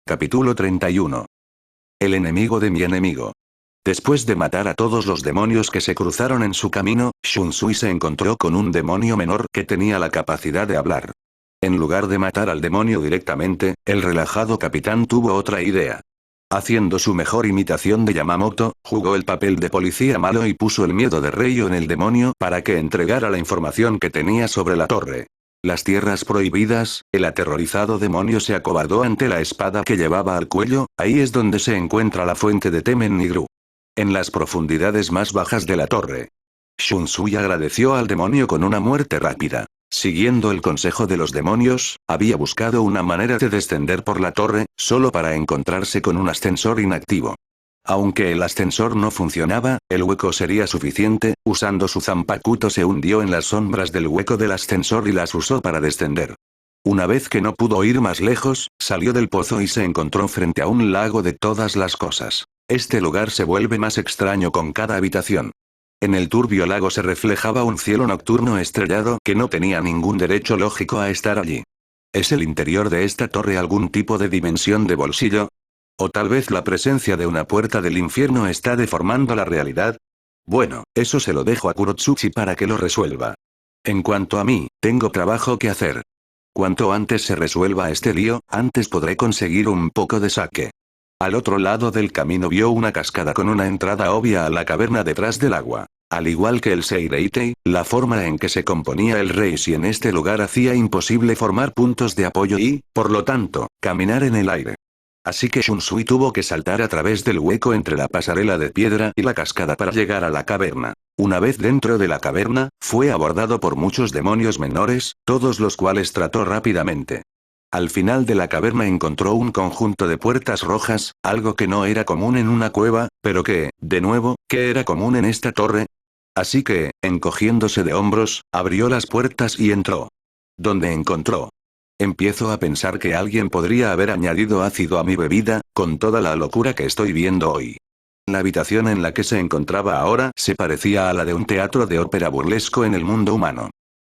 Capítulo 31. El enemigo de mi enemigo. Después de matar a todos los demonios que se cruzaron en su camino, Shunsui se encontró con un demonio menor que tenía la capacidad de hablar. En lugar de matar al demonio directamente, el relajado capitán tuvo otra idea. Haciendo su mejor imitación de Yamamoto, jugó el papel de policía malo y puso el miedo de Ryo en el demonio para que entregara la información que tenía sobre la torre. Las tierras prohibidas, el aterrorizado demonio se acobardó ante la espada que llevaba al cuello, ahí es donde se encuentra la fuente de Temen Nigru. En las profundidades más bajas de la torre. Shunsui agradeció al demonio con una muerte rápida. Siguiendo el consejo de los demonios, había buscado una manera de descender por la torre, solo para encontrarse con un ascensor inactivo. Aunque el ascensor no funcionaba, el hueco sería suficiente, usando su Zanpakuto se hundió en las sombras del hueco del ascensor y las usó para descender. Una vez que no pudo ir más lejos, salió del pozo y se encontró frente a un lago de todas las cosas. Este lugar se vuelve más extraño con cada habitación. En el turbio lago se reflejaba un cielo nocturno estrellado que no tenía ningún derecho lógico a estar allí. ¿Es el interior de esta torre algún tipo de dimensión de bolsillo? ¿O tal vez la presencia de una puerta del infierno está deformando la realidad? Bueno, eso se lo dejo a Kurotsuchi para que lo resuelva. En cuanto a mí, tengo trabajo que hacer. Cuanto antes se resuelva este lío, antes podré conseguir un poco de sake. Al otro lado del camino vio una cascada con una entrada obvia a la caverna detrás del agua. Al igual que el Seireitei, la forma en que se componía el Reishi en este lugar hacía imposible formar puntos de apoyo y, por lo tanto, caminar en el aire. Así que Shunsui tuvo que saltar a través del hueco entre la pasarela de piedra y la cascada para llegar a la caverna. Una vez dentro de la caverna, fue abordado por muchos demonios menores, todos los cuales trató rápidamente. Al final de la caverna encontró un conjunto de puertas rojas, algo que no era común en una cueva, pero que, de nuevo, ¿qué era común en esta torre? Así que, encogiéndose de hombros, abrió las puertas y entró. ¿Dónde encontró? Empiezo a pensar que alguien podría haber añadido ácido a mi bebida, con toda la locura que estoy viendo hoy. La habitación en la que se encontraba ahora se parecía a la de un teatro de ópera burlesco en el mundo humano.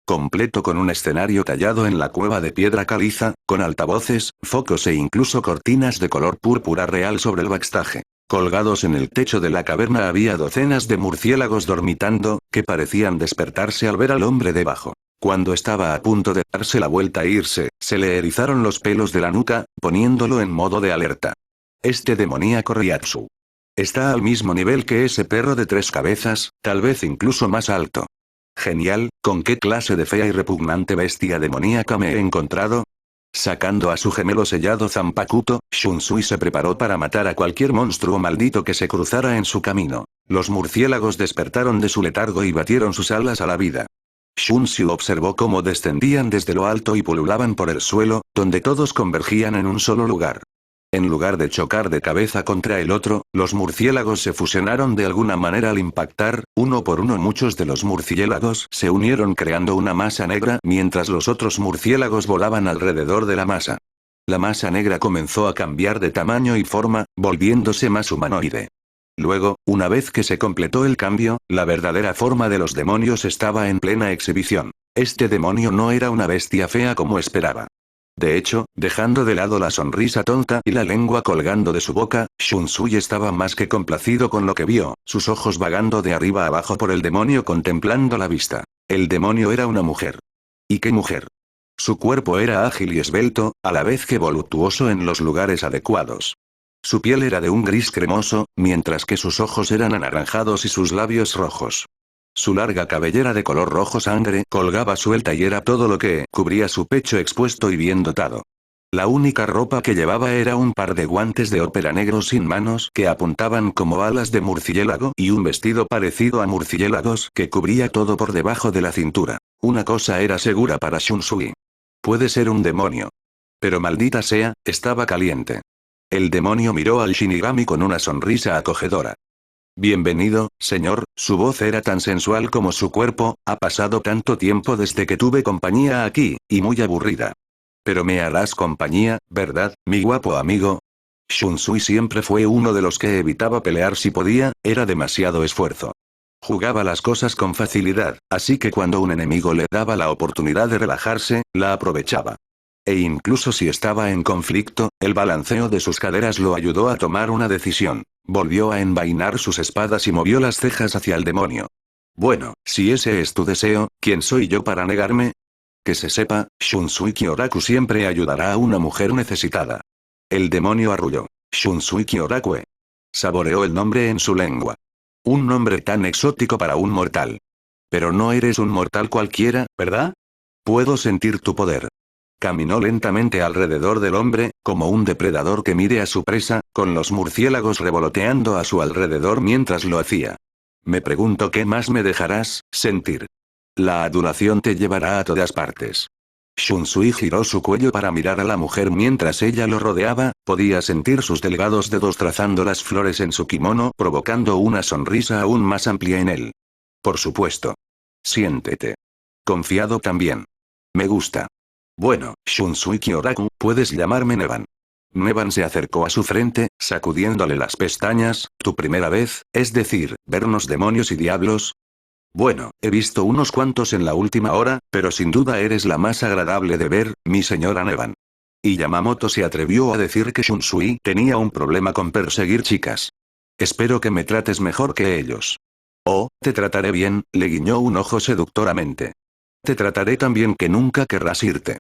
Completo con un escenario tallado en la cueva de piedra caliza, con altavoces, focos e incluso cortinas de color púrpura real sobre el backstage. Colgados en el techo de la caverna había docenas de murciélagos dormitando, que parecían despertarse al ver al hombre debajo. Cuando estaba a punto de darse la vuelta e irse, se le erizaron los pelos de la nuca, poniéndolo en modo de alerta. Este demoníaco Ryatsu. Está al mismo nivel que ese perro de 3 cabezas, tal vez incluso más alto. Genial, ¿con qué clase de fea y repugnante bestia demoníaca me he encontrado? Sacando a su gemelo sellado Zanpakuto, Shunsui se preparó para matar a cualquier monstruo maldito que se cruzara en su camino. Los murciélagos despertaron de su letargo y batieron sus alas a la vida. Shunsui observó cómo descendían desde lo alto y pululaban por el suelo, donde todos convergían en un solo lugar. En lugar de chocar de cabeza contra el otro, los murciélagos se fusionaron de alguna manera al impactar, uno por uno muchos de los murciélagos se unieron creando una masa negra mientras los otros murciélagos volaban alrededor de la masa. La masa negra comenzó a cambiar de tamaño y forma, volviéndose más humanoide. Luego, una vez que se completó el cambio, la verdadera forma de los demonios estaba en plena exhibición. Este demonio no era una bestia fea como esperaba. De hecho, dejando de lado la sonrisa tonta y la lengua colgando de su boca, Shunsui estaba más que complacido con lo que vio, sus ojos vagando de arriba a abajo por el demonio contemplando la vista. El demonio era una mujer. ¿Y qué mujer? Su cuerpo era ágil y esbelto, a la vez que voluptuoso en los lugares adecuados. Su piel era de un gris cremoso, mientras que sus ojos eran anaranjados y sus labios rojos. Su larga cabellera de color rojo sangre colgaba suelta y era todo lo que cubría su pecho expuesto y bien dotado. La única ropa que llevaba era un par de guantes de ópera negros sin manos que apuntaban como alas de murciélago y un vestido parecido a murciélagos que cubría todo por debajo de la cintura. Una cosa era segura para Shunsui. Puede ser un demonio. Pero maldita sea, estaba caliente. El demonio miró al Shinigami con una sonrisa acogedora. Bienvenido, señor, su voz era tan sensual como su cuerpo, ha pasado tanto tiempo desde que tuve compañía aquí, y muy aburrida. Pero me harás compañía, ¿verdad, mi guapo amigo? Shunsui siempre fue uno de los que evitaba pelear si podía, era demasiado esfuerzo. Jugaba las cosas con facilidad, así que cuando un enemigo le daba la oportunidad de relajarse, la aprovechaba. E incluso si estaba en conflicto, el balanceo de sus caderas lo ayudó a tomar una decisión. Volvió a envainar sus espadas y movió las cejas hacia el demonio. Bueno, si ese es tu deseo, ¿quién soy yo para negarme? Que se sepa, Shunsui Kyoraku siempre ayudará a una mujer necesitada. El demonio arrulló. Shunsui Kyorakue. Saboreó el nombre en su lengua. Un nombre tan exótico para un mortal. Pero no eres un mortal cualquiera, ¿verdad? Puedo sentir tu poder. Caminó lentamente alrededor del hombre, como un depredador que mire a su presa, con los murciélagos revoloteando a su alrededor mientras lo hacía. Me pregunto qué más me dejarás sentir. La adoración te llevará a todas partes. Shunsui giró su cuello para mirar a la mujer mientras ella lo rodeaba, podía sentir sus delgados dedos trazando las flores en su kimono, provocando una sonrisa aún más amplia en él. Por supuesto. Siéntete. Confiado también. Me gusta. Bueno, Shunsui Kyoraku, puedes llamarme Neban. Neban se acercó a su frente, sacudiéndole las pestañas. ¿Tu primera vez, es decir, vernos demonios y diablos? Bueno, he visto unos cuantos en la última hora, pero sin duda eres la más agradable de ver, mi señora Neban. Y Yamamoto se atrevió a decir que Shunsui tenía un problema con perseguir chicas. Espero que me trates mejor que ellos. Oh, te trataré bien, le guiñó un ojo seductoramente. Te trataré tan bien que nunca querrás irte.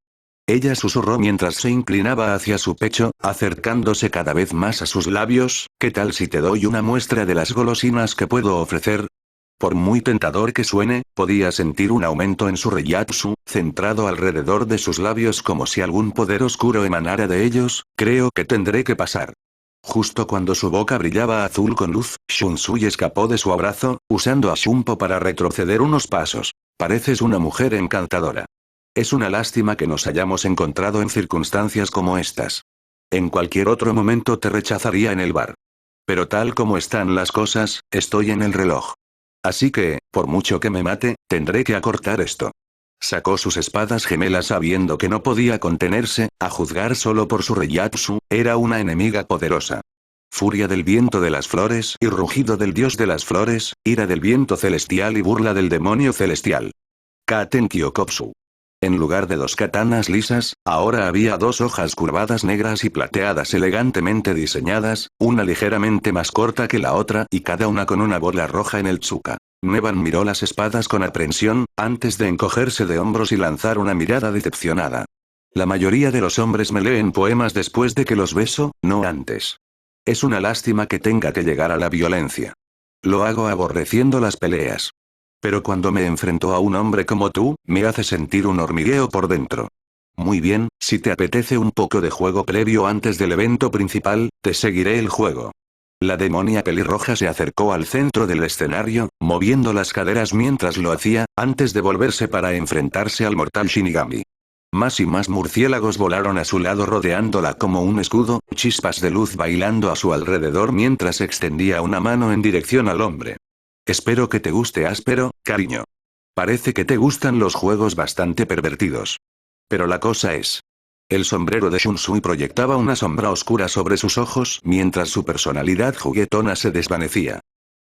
Ella susurró mientras se inclinaba hacia su pecho, acercándose cada vez más a sus labios. ¿Qué tal si te doy una muestra de las golosinas que puedo ofrecer? Por muy tentador que suene, podía sentir un aumento en su reiatsu, centrado alrededor de sus labios como si algún poder oscuro emanara de ellos. Creo que tendré que pasar. Justo cuando su boca brillaba azul con luz, Shunsui escapó de su abrazo, usando a Shunpo para retroceder unos pasos. Pareces una mujer encantadora. Es una lástima que nos hayamos encontrado en circunstancias como estas. En cualquier otro momento te rechazaría en el bar. Pero tal como están las cosas, estoy en el reloj. Así que, por mucho que me mate, tendré que acortar esto. Sacó sus espadas gemelas sabiendo que no podía contenerse, a juzgar solo por su reiatsu, era una enemiga poderosa. Furia del viento de las flores y rugido del dios de las flores, ira del viento celestial y burla del demonio celestial. Katen Kyokopsu. En lugar de dos katanas lisas, ahora había dos hojas curvadas negras y plateadas elegantemente diseñadas, una ligeramente más corta que la otra y cada una con una bola roja en el tsuka. Neban miró las espadas con aprensión, antes de encogerse de hombros y lanzar una mirada decepcionada. La mayoría de los hombres me leen poemas después de que los beso, no antes. Es una lástima que tenga que llegar a la violencia. Lo hago aborreciendo las peleas. Pero cuando me enfrento a un hombre como tú, me hace sentir un hormigueo por dentro. Muy bien, si te apetece un poco de juego previo antes del evento principal, te seguiré el juego. La demonia pelirroja se acercó al centro del escenario, moviendo las caderas mientras lo hacía, antes de volverse para enfrentarse al mortal Shinigami. Más y más murciélagos volaron a su lado rodeándola como un escudo, chispas de luz bailando a su alrededor mientras extendía una mano en dirección al hombre. Espero que te guste áspero, cariño. Parece que te gustan los juegos bastante pervertidos. Pero la cosa es. El sombrero de Shunsui proyectaba una sombra oscura sobre sus ojos mientras su personalidad juguetona se desvanecía.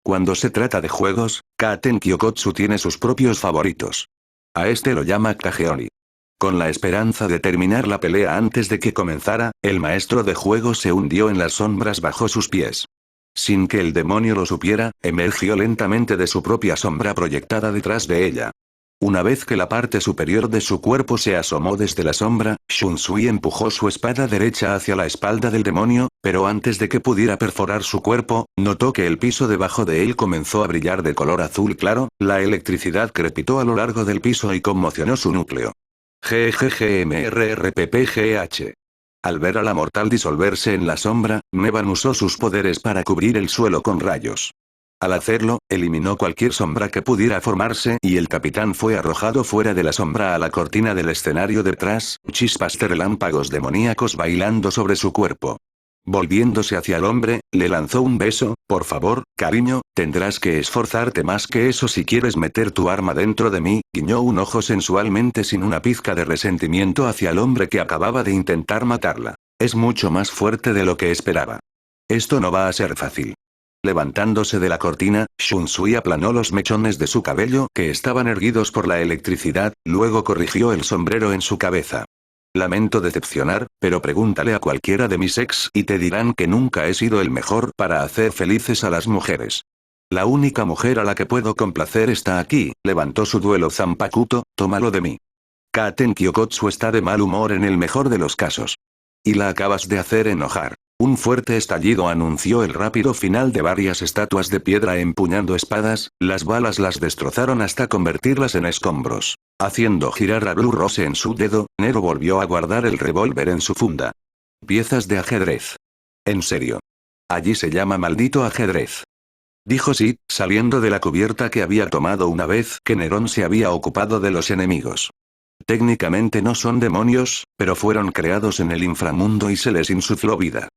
Cuando se trata de juegos, Katen Kyokotsu tiene sus propios favoritos. A este lo llama Kageoni. Con la esperanza de terminar la pelea antes de que comenzara, el maestro de juegos se hundió en las sombras bajo sus pies. Sin que el demonio lo supiera, emergió lentamente de su propia sombra proyectada detrás de ella. Una vez que la parte superior de su cuerpo se asomó desde la sombra, Shunsui empujó su espada derecha hacia la espalda del demonio, pero antes de que pudiera perforar su cuerpo, notó que el piso debajo de él comenzó a brillar de color azul claro, la electricidad crepitó a lo largo del piso y conmocionó su núcleo. GGGMRRPPGH. Al ver a la mortal disolverse en la sombra, Neban usó sus poderes para cubrir el suelo con rayos. Al hacerlo, eliminó cualquier sombra que pudiera formarse y el capitán fue arrojado fuera de la sombra a la cortina del escenario detrás, chispas de relámpagos demoníacos bailando sobre su cuerpo. Volviéndose hacia el hombre, le lanzó un beso. Por favor, cariño, tendrás que esforzarte más que eso si quieres meter tu arma dentro de mí, guiñó un ojo sensualmente sin una pizca de resentimiento hacia el hombre que acababa de intentar matarla. Es mucho más fuerte de lo que esperaba. Esto no va a ser fácil. Levantándose de la cortina, Shunsui aplanó los mechones de su cabello que estaban erguidos por la electricidad, luego corrigió el sombrero en su cabeza. Lamento decepcionar, pero pregúntale a cualquiera de mis ex y te dirán que nunca he sido el mejor para hacer felices a las mujeres. La única mujer a la que puedo complacer está aquí, levantó su duelo Zanpakuto, tómalo de mí. Katen Kyokotsu está de mal humor en el mejor de los casos. Y la acabas de hacer enojar. Un fuerte estallido anunció el rápido final de varias estatuas de piedra empuñando espadas, las balas las destrozaron hasta convertirlas en escombros. Haciendo girar a Blue Rose en su dedo, Nero volvió a guardar el revólver en su funda. Piezas de ajedrez. En serio. Allí se llama maldito ajedrez. Dijo Sid, saliendo de la cubierta que había tomado una vez que Nerón se había ocupado de los enemigos. Técnicamente no son demonios, pero fueron creados en el inframundo y se les insufló vida.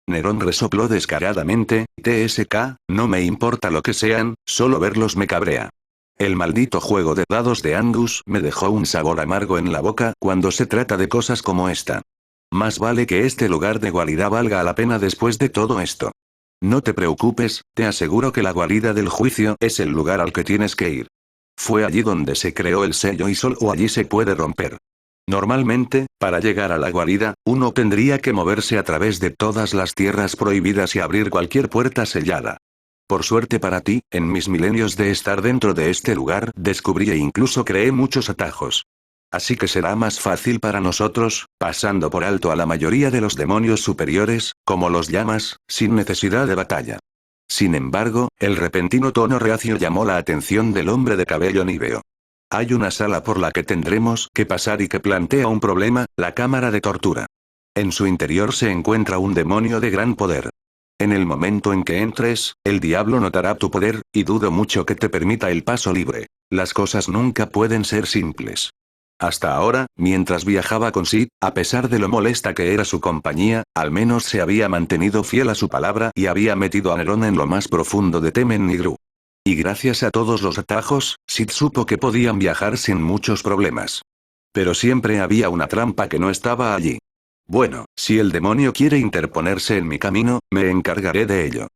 Nerón resopló descaradamente, TSK, no me importa lo que sean, solo verlos me cabrea. El maldito juego de dados de Angus me dejó un sabor amargo en la boca cuando se trata de cosas como esta. Más vale que este lugar de guarida valga la pena después de todo esto. No te preocupes, te aseguro que la guarida del juicio es el lugar al que tienes que ir. Fue allí donde se creó el sello y solo allí se puede romper. Normalmente, para llegar a la guarida, uno tendría que moverse a través de todas las tierras prohibidas y abrir cualquier puerta sellada. Por suerte para ti, en mis milenios de estar dentro de este lugar, descubrí e incluso creé muchos atajos. Así que será más fácil para nosotros, pasando por alto a la mayoría de los demonios superiores, como los llamas, sin necesidad de batalla. Sin embargo, el repentino tono reacio llamó la atención del hombre de cabello níveo. Hay una sala por la que tendremos que pasar y que plantea un problema, la cámara de tortura. En su interior se encuentra un demonio de gran poder. En el momento en que entres, el diablo notará tu poder, y dudo mucho que te permita el paso libre. Las cosas nunca pueden ser simples. Hasta ahora, mientras viajaba con Sid, a pesar de lo molesta que era su compañía, al menos se había mantenido fiel a su palabra y había metido a Nerón en lo más profundo de Temen-ni-Gru. Y gracias a todos los atajos, Sid supo que podían viajar sin muchos problemas. Pero siempre había una trampa que no estaba allí. Bueno, si el demonio quiere interponerse en mi camino, me encargaré de ello.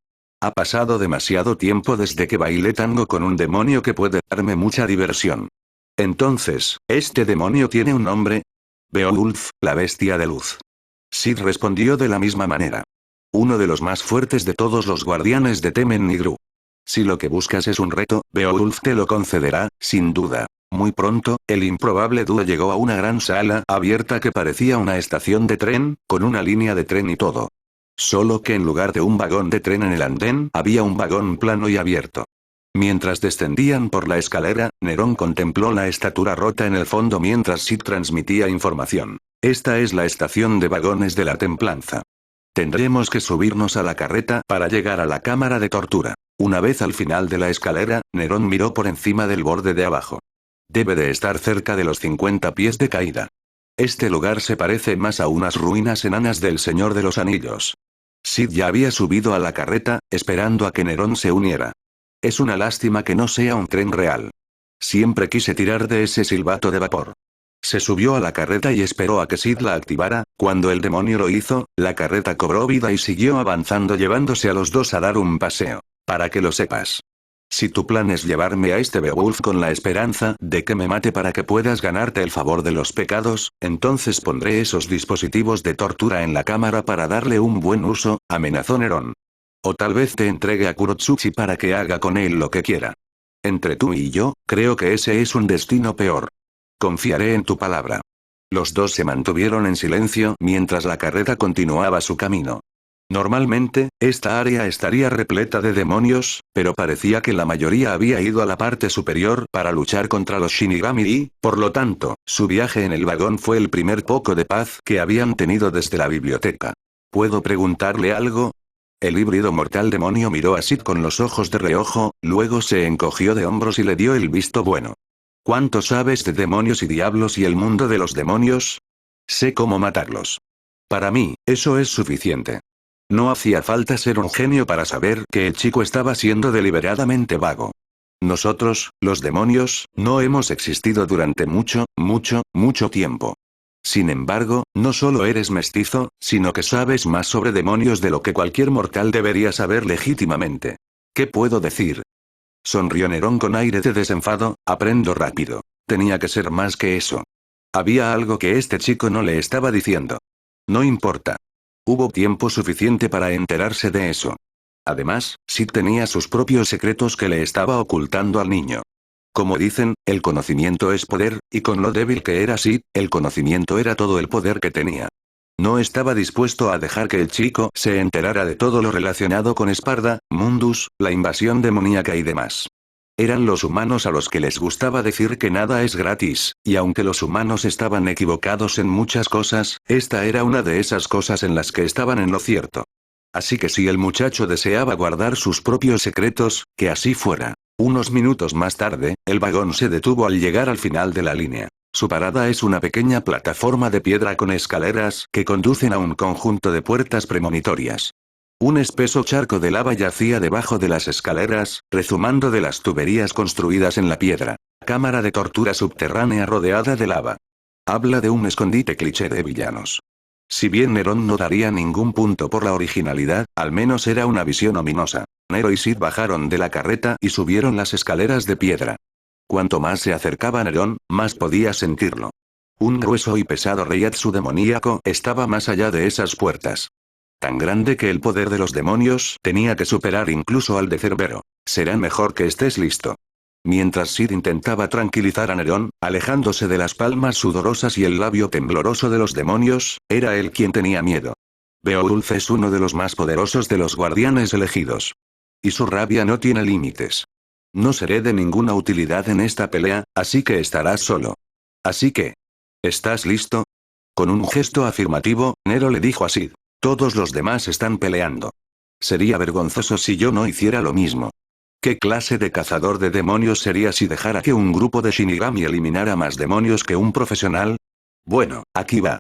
Ha pasado demasiado tiempo desde que bailé tango con un demonio que puede darme mucha diversión. Entonces, ¿este demonio tiene un nombre? Beowulf, la bestia de luz. Sid respondió de la misma manera. Uno de los más fuertes de todos los guardianes de Temen-ni-Gru. Si lo que buscas es un reto, Beowulf te lo concederá, sin duda. Muy pronto, el improbable dúo llegó a una gran sala abierta que parecía una estación de tren, con una línea de tren y todo. Solo que en lugar de un vagón de tren en el andén, había un vagón plano y abierto. Mientras descendían por la escalera, Nerón contempló la estatura rota en el fondo mientras Sid transmitía información. Esta es la estación de vagones de la templanza. Tendremos que subirnos a la carreta para llegar a la cámara de tortura. Una vez al final de la escalera, Nerón miró por encima del borde de abajo. Debe de estar cerca de los 50 pies de caída. Este lugar se parece más a unas ruinas enanas del Señor de los Anillos. Sid ya había subido a la carreta, esperando a que Nerón se uniera. Es una lástima que no sea un tren real. Siempre quise tirar de ese silbato de vapor. Se subió a la carreta y esperó a que Sid la activara. Cuando el demonio lo hizo, la carreta cobró vida y siguió avanzando llevándose a los dos a dar un paseo. Para que lo sepas. Si tu plan es llevarme a este Beowulf con la esperanza de que me mate para que puedas ganarte el favor de los pecados, entonces pondré esos dispositivos de tortura en la cámara para darle un buen uso, amenazó Nerón. O tal vez te entregue a Kurotsuchi para que haga con él lo que quiera. Entre tú y yo, creo que ese es un destino peor. Confiaré en tu palabra. Los dos se mantuvieron en silencio mientras la carreta continuaba su camino. Normalmente, esta área estaría repleta de demonios, pero parecía que la mayoría había ido a la parte superior para luchar contra los Shinigami y, por lo tanto, su viaje en el vagón fue el primer poco de paz que habían tenido desde la biblioteca. ¿Puedo preguntarle algo? El híbrido mortal demonio miró a Sid con los ojos de reojo, luego se encogió de hombros y le dio el visto bueno. ¿Cuánto sabes de demonios y diablos y el mundo de los demonios? Sé cómo matarlos. Para mí, eso es suficiente. No hacía falta ser un genio para saber que el chico estaba siendo deliberadamente vago. Nosotros, los demonios, no hemos existido durante mucho, mucho tiempo. Sin embargo, no solo eres mestizo, sino que sabes más sobre demonios de lo que cualquier mortal debería saber legítimamente. ¿Qué puedo decir? Sonrió Nerón con aire de desenfado, aprendo rápido. Tenía que ser más que eso. Había algo que este chico no le estaba diciendo. No importa. Hubo tiempo suficiente para enterarse de eso. Además, Sid tenía sus propios secretos que le estaba ocultando al niño. Como dicen, el conocimiento es poder, y con lo débil que era Sid, el conocimiento era todo el poder que tenía. No estaba dispuesto a dejar que el chico se enterara de todo lo relacionado con Sparda, Mundus, la invasión demoníaca y demás. Eran los humanos a los que les gustaba decir que nada es gratis, y aunque los humanos estaban equivocados en muchas cosas, esta era una de esas cosas en las que estaban en lo cierto. Así que si el muchacho deseaba guardar sus propios secretos, que así fuera. Unos minutos más tarde, el vagón se detuvo al llegar al final de la línea. Su parada es una pequeña plataforma de piedra con escaleras que conducen a un conjunto de puertas premonitorias. Un espeso charco de lava yacía debajo de las escaleras, rezumando de las tuberías construidas en la piedra. Cámara de tortura subterránea rodeada de lava. Habla de un escondite cliché de villanos. Si bien Nerón no daría ningún punto por la originalidad, al menos era una visión ominosa. Nero y Sid bajaron de la carreta y subieron las escaleras de piedra. Cuanto más se acercaba Nerón, más podía sentirlo. Un grueso y pesado reiatsu demoníaco estaba más allá de esas puertas. Tan grande que el poder de los demonios tenía que superar incluso al de Cerbero. Será mejor que estés listo. Mientras Sid intentaba tranquilizar a Nerón, alejándose de las palmas sudorosas y el labio tembloroso de los demonios, era él quien tenía miedo. Beowulf es uno de los más poderosos de los guardianes elegidos. Y su rabia no tiene límites. No seré de ninguna utilidad en esta pelea, así que estarás solo. Así que... ¿Estás listo? Con un gesto afirmativo, Nero le dijo a Sid. Todos los demás están peleando. Sería vergonzoso si yo no hiciera lo mismo. ¿Qué clase de cazador de demonios sería si dejara que un grupo de Shinigami eliminara más demonios que un profesional? Bueno, aquí va.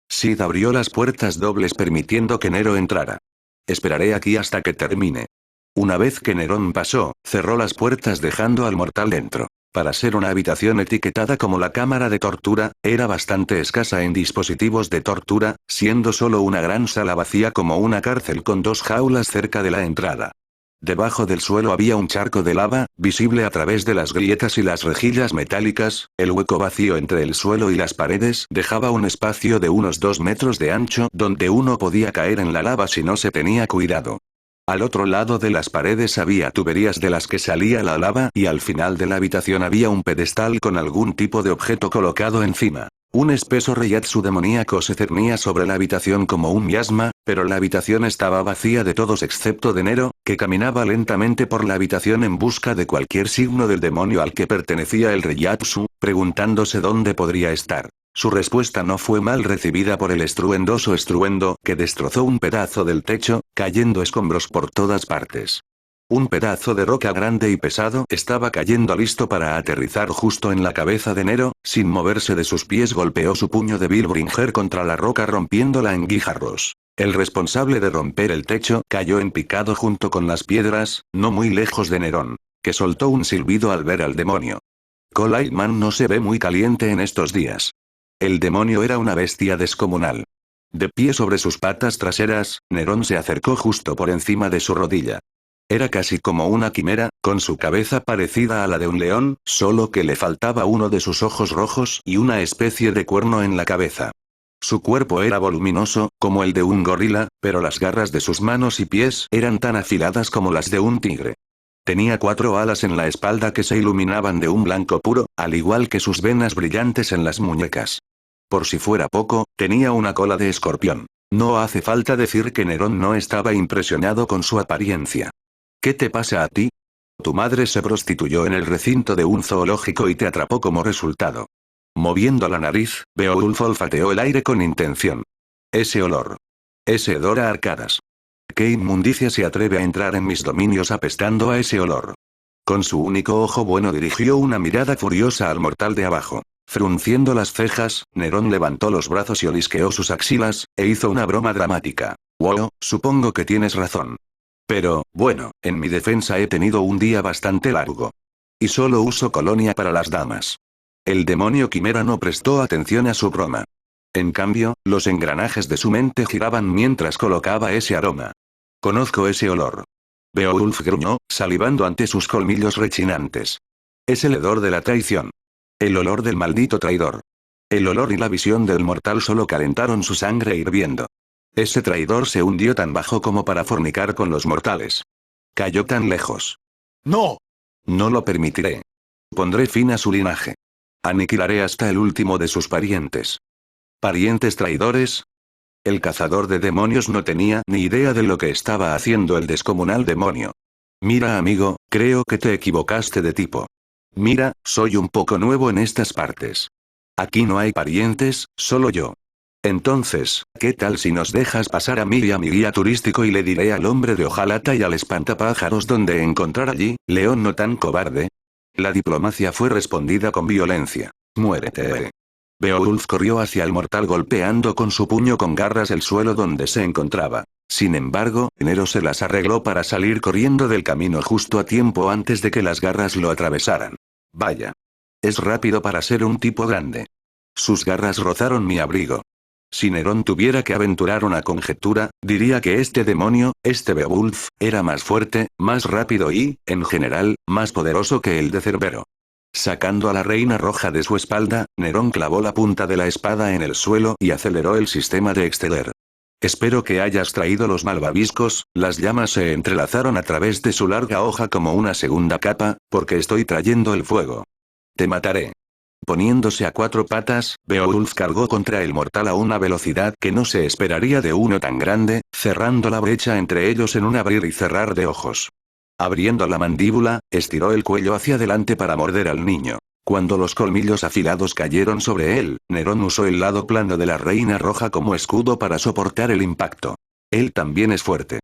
Sid abrió las puertas dobles permitiendo que Nero entrara. Esperaré aquí hasta que termine. Una vez que Nerón pasó, cerró las puertas dejando al mortal dentro. Para ser una habitación etiquetada como la cámara de tortura, era bastante escasa en dispositivos de tortura, siendo solo una gran sala vacía como una cárcel con dos jaulas cerca de la entrada. Debajo del suelo había un charco de lava, visible a través de las grietas y las rejillas metálicas, el hueco vacío entre el suelo y las paredes dejaba un espacio de unos 2 metros de ancho donde uno podía caer en la lava si no se tenía cuidado. Al otro lado de las paredes había tuberías de las que salía la lava y al final de la habitación había un pedestal con algún tipo de objeto colocado encima. Un espeso reiatsu demoníaco se cernía sobre la habitación como un miasma, pero la habitación estaba vacía de todos excepto de Nero, que caminaba lentamente por la habitación en busca de cualquier signo del demonio al que pertenecía el reiatsu, preguntándose dónde podría estar. Su respuesta no fue mal recibida por el estruendoso estruendo que destrozó un pedazo del techo, cayendo escombros por todas partes. Un pedazo de roca grande y pesado estaba cayendo listo para aterrizar justo en la cabeza de Nero, sin moverse de sus pies golpeó su puño de Vilbringer contra la roca rompiéndola en guijarros. El responsable de romper el techo cayó en picado junto con las piedras, no muy lejos de Nerón, que soltó un silbido al ver al demonio. Colightman no se ve muy caliente en estos días. El demonio era una bestia descomunal. De pie sobre sus patas traseras, Nerón se acercó justo por encima de su rodilla. Era casi como una quimera, con su cabeza parecida a la de un león, solo que le faltaba uno de sus ojos rojos y una especie de cuerno en la cabeza. Su cuerpo era voluminoso, como el de un gorila, pero las garras de sus manos y pies eran tan afiladas como las de un tigre. Tenía 4 alas en la espalda que se iluminaban de un blanco puro, al igual que sus venas brillantes en las muñecas. Por si fuera poco, tenía una cola de escorpión. No hace falta decir que Nerón no estaba impresionado con su apariencia. ¿Qué te pasa a ti? Tu madre se prostituyó en el recinto de un zoológico y te atrapó como resultado. Moviendo la nariz, Beowulf olfateó el aire con intención. Ese olor. Ese hedor a arcadas. ¿Qué inmundicia se atreve a entrar en mis dominios apestando a ese olor? Con su único ojo bueno dirigió una mirada furiosa al mortal de abajo. Frunciendo las cejas, Nerón levantó los brazos y olisqueó sus axilas, e hizo una broma dramática. Wow, supongo que tienes razón. Pero, bueno, en mi defensa he tenido un día bastante largo. Y solo uso colonia para las damas. El demonio quimera no prestó atención a su broma. En cambio, los engranajes de su mente giraban mientras colocaba ese aroma. Conozco ese olor. Beowulf gruñó, salivando ante sus colmillos rechinantes. Es el hedor de la traición. El olor del maldito traidor. El olor y la visión del mortal solo calentaron su sangre hirviendo. Ese traidor se hundió tan bajo como para fornicar con los mortales. Cayó tan lejos. ¡No! No lo permitiré. Pondré fin a su linaje. Aniquilaré hasta el último de sus parientes. ¿Parientes traidores? El cazador de demonios no tenía ni idea de lo que estaba haciendo el descomunal demonio. Mira, amigo, creo que te equivocaste de tipo. Mira, soy un poco nuevo en estas partes. Aquí no hay parientes, solo yo. Entonces, ¿qué tal si nos dejas pasar a mí y a mi guía turístico y le diré al hombre de hojalata y al espantapájaros dónde encontrar allí, león no tan cobarde? La diplomacia fue respondida con violencia. Muérete. Beowulf corrió hacia el mortal golpeando con su puño con garras el suelo donde se encontraba. Sin embargo, Nero se las arregló para salir corriendo del camino justo a tiempo antes de que las garras lo atravesaran. Vaya. Es rápido para ser un tipo grande. Sus garras rozaron mi abrigo. Si Nerón tuviera que aventurar una conjetura, diría que este demonio, este Beowulf, era más fuerte, más rápido y, en general, más poderoso que el de Cerbero. Sacando a la reina roja de su espalda, Nerón clavó la punta de la espada en el suelo y aceleró el sistema de exceler. Espero que hayas traído los malvaviscos, las llamas se entrelazaron a través de su larga hoja como una segunda capa, porque estoy trayendo el fuego. Te mataré. Poniéndose a cuatro patas, Beowulf cargó contra el mortal a una velocidad que no se esperaría de uno tan grande, cerrando la brecha entre ellos en un abrir y cerrar de ojos. Abriendo la mandíbula, estiró el cuello hacia adelante para morder al niño. Cuando los colmillos afilados cayeron sobre él, Nerón usó el lado plano de la reina roja como escudo para soportar el impacto. Él también es fuerte.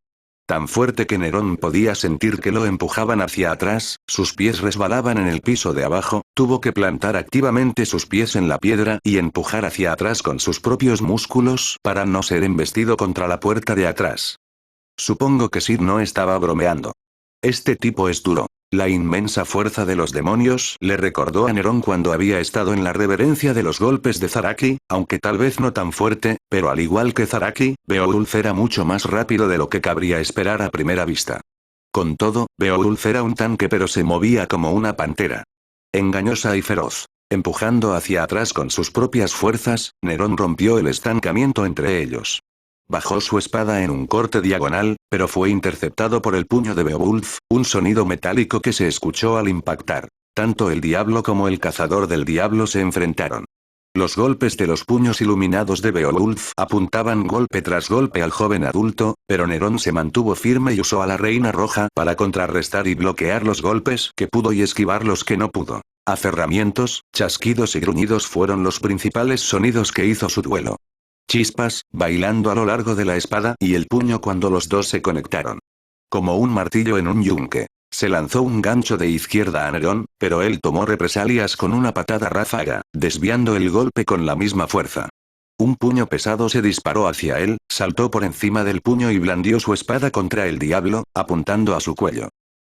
Tan fuerte que Nerón podía sentir que lo empujaban hacia atrás, sus pies resbalaban en el piso de abajo, tuvo que plantar activamente sus pies en la piedra y empujar hacia atrás con sus propios músculos para no ser embestido contra la puerta de atrás. Supongo que Sid no estaba bromeando. Este tipo es duro. La inmensa fuerza de los demonios le recordó a Nerón cuando había estado en la reverencia de los golpes de Zaraki, aunque tal vez no tan fuerte, pero al igual que Zaraki, Beowulf era mucho más rápido de lo que cabría esperar a primera vista. Con todo, Beowulf era un tanque pero se movía como una pantera. Engañosa y feroz. Empujando hacia atrás con sus propias fuerzas, Nerón rompió el estancamiento entre ellos. Bajó su espada en un corte diagonal, pero fue interceptado por el puño de Beowulf, un sonido metálico que se escuchó al impactar. Tanto el diablo como el cazador del diablo se enfrentaron. Los golpes de los puños iluminados de Beowulf apuntaban golpe tras golpe al joven adulto, pero Nerón se mantuvo firme y usó a la reina roja para contrarrestar y bloquear los golpes que pudo y esquivar los que no pudo. Aferramientos, chasquidos y gruñidos fueron los principales sonidos que hizo su duelo. Chispas, bailando a lo largo de la espada y el puño cuando los dos se conectaron. Como un martillo en un yunque. Se lanzó un gancho de izquierda a Nerón, pero él tomó represalias con una patada ráfaga, desviando el golpe con la misma fuerza. Un puño pesado se disparó hacia él, saltó por encima del puño y blandió su espada contra el diablo, apuntando a su cuello.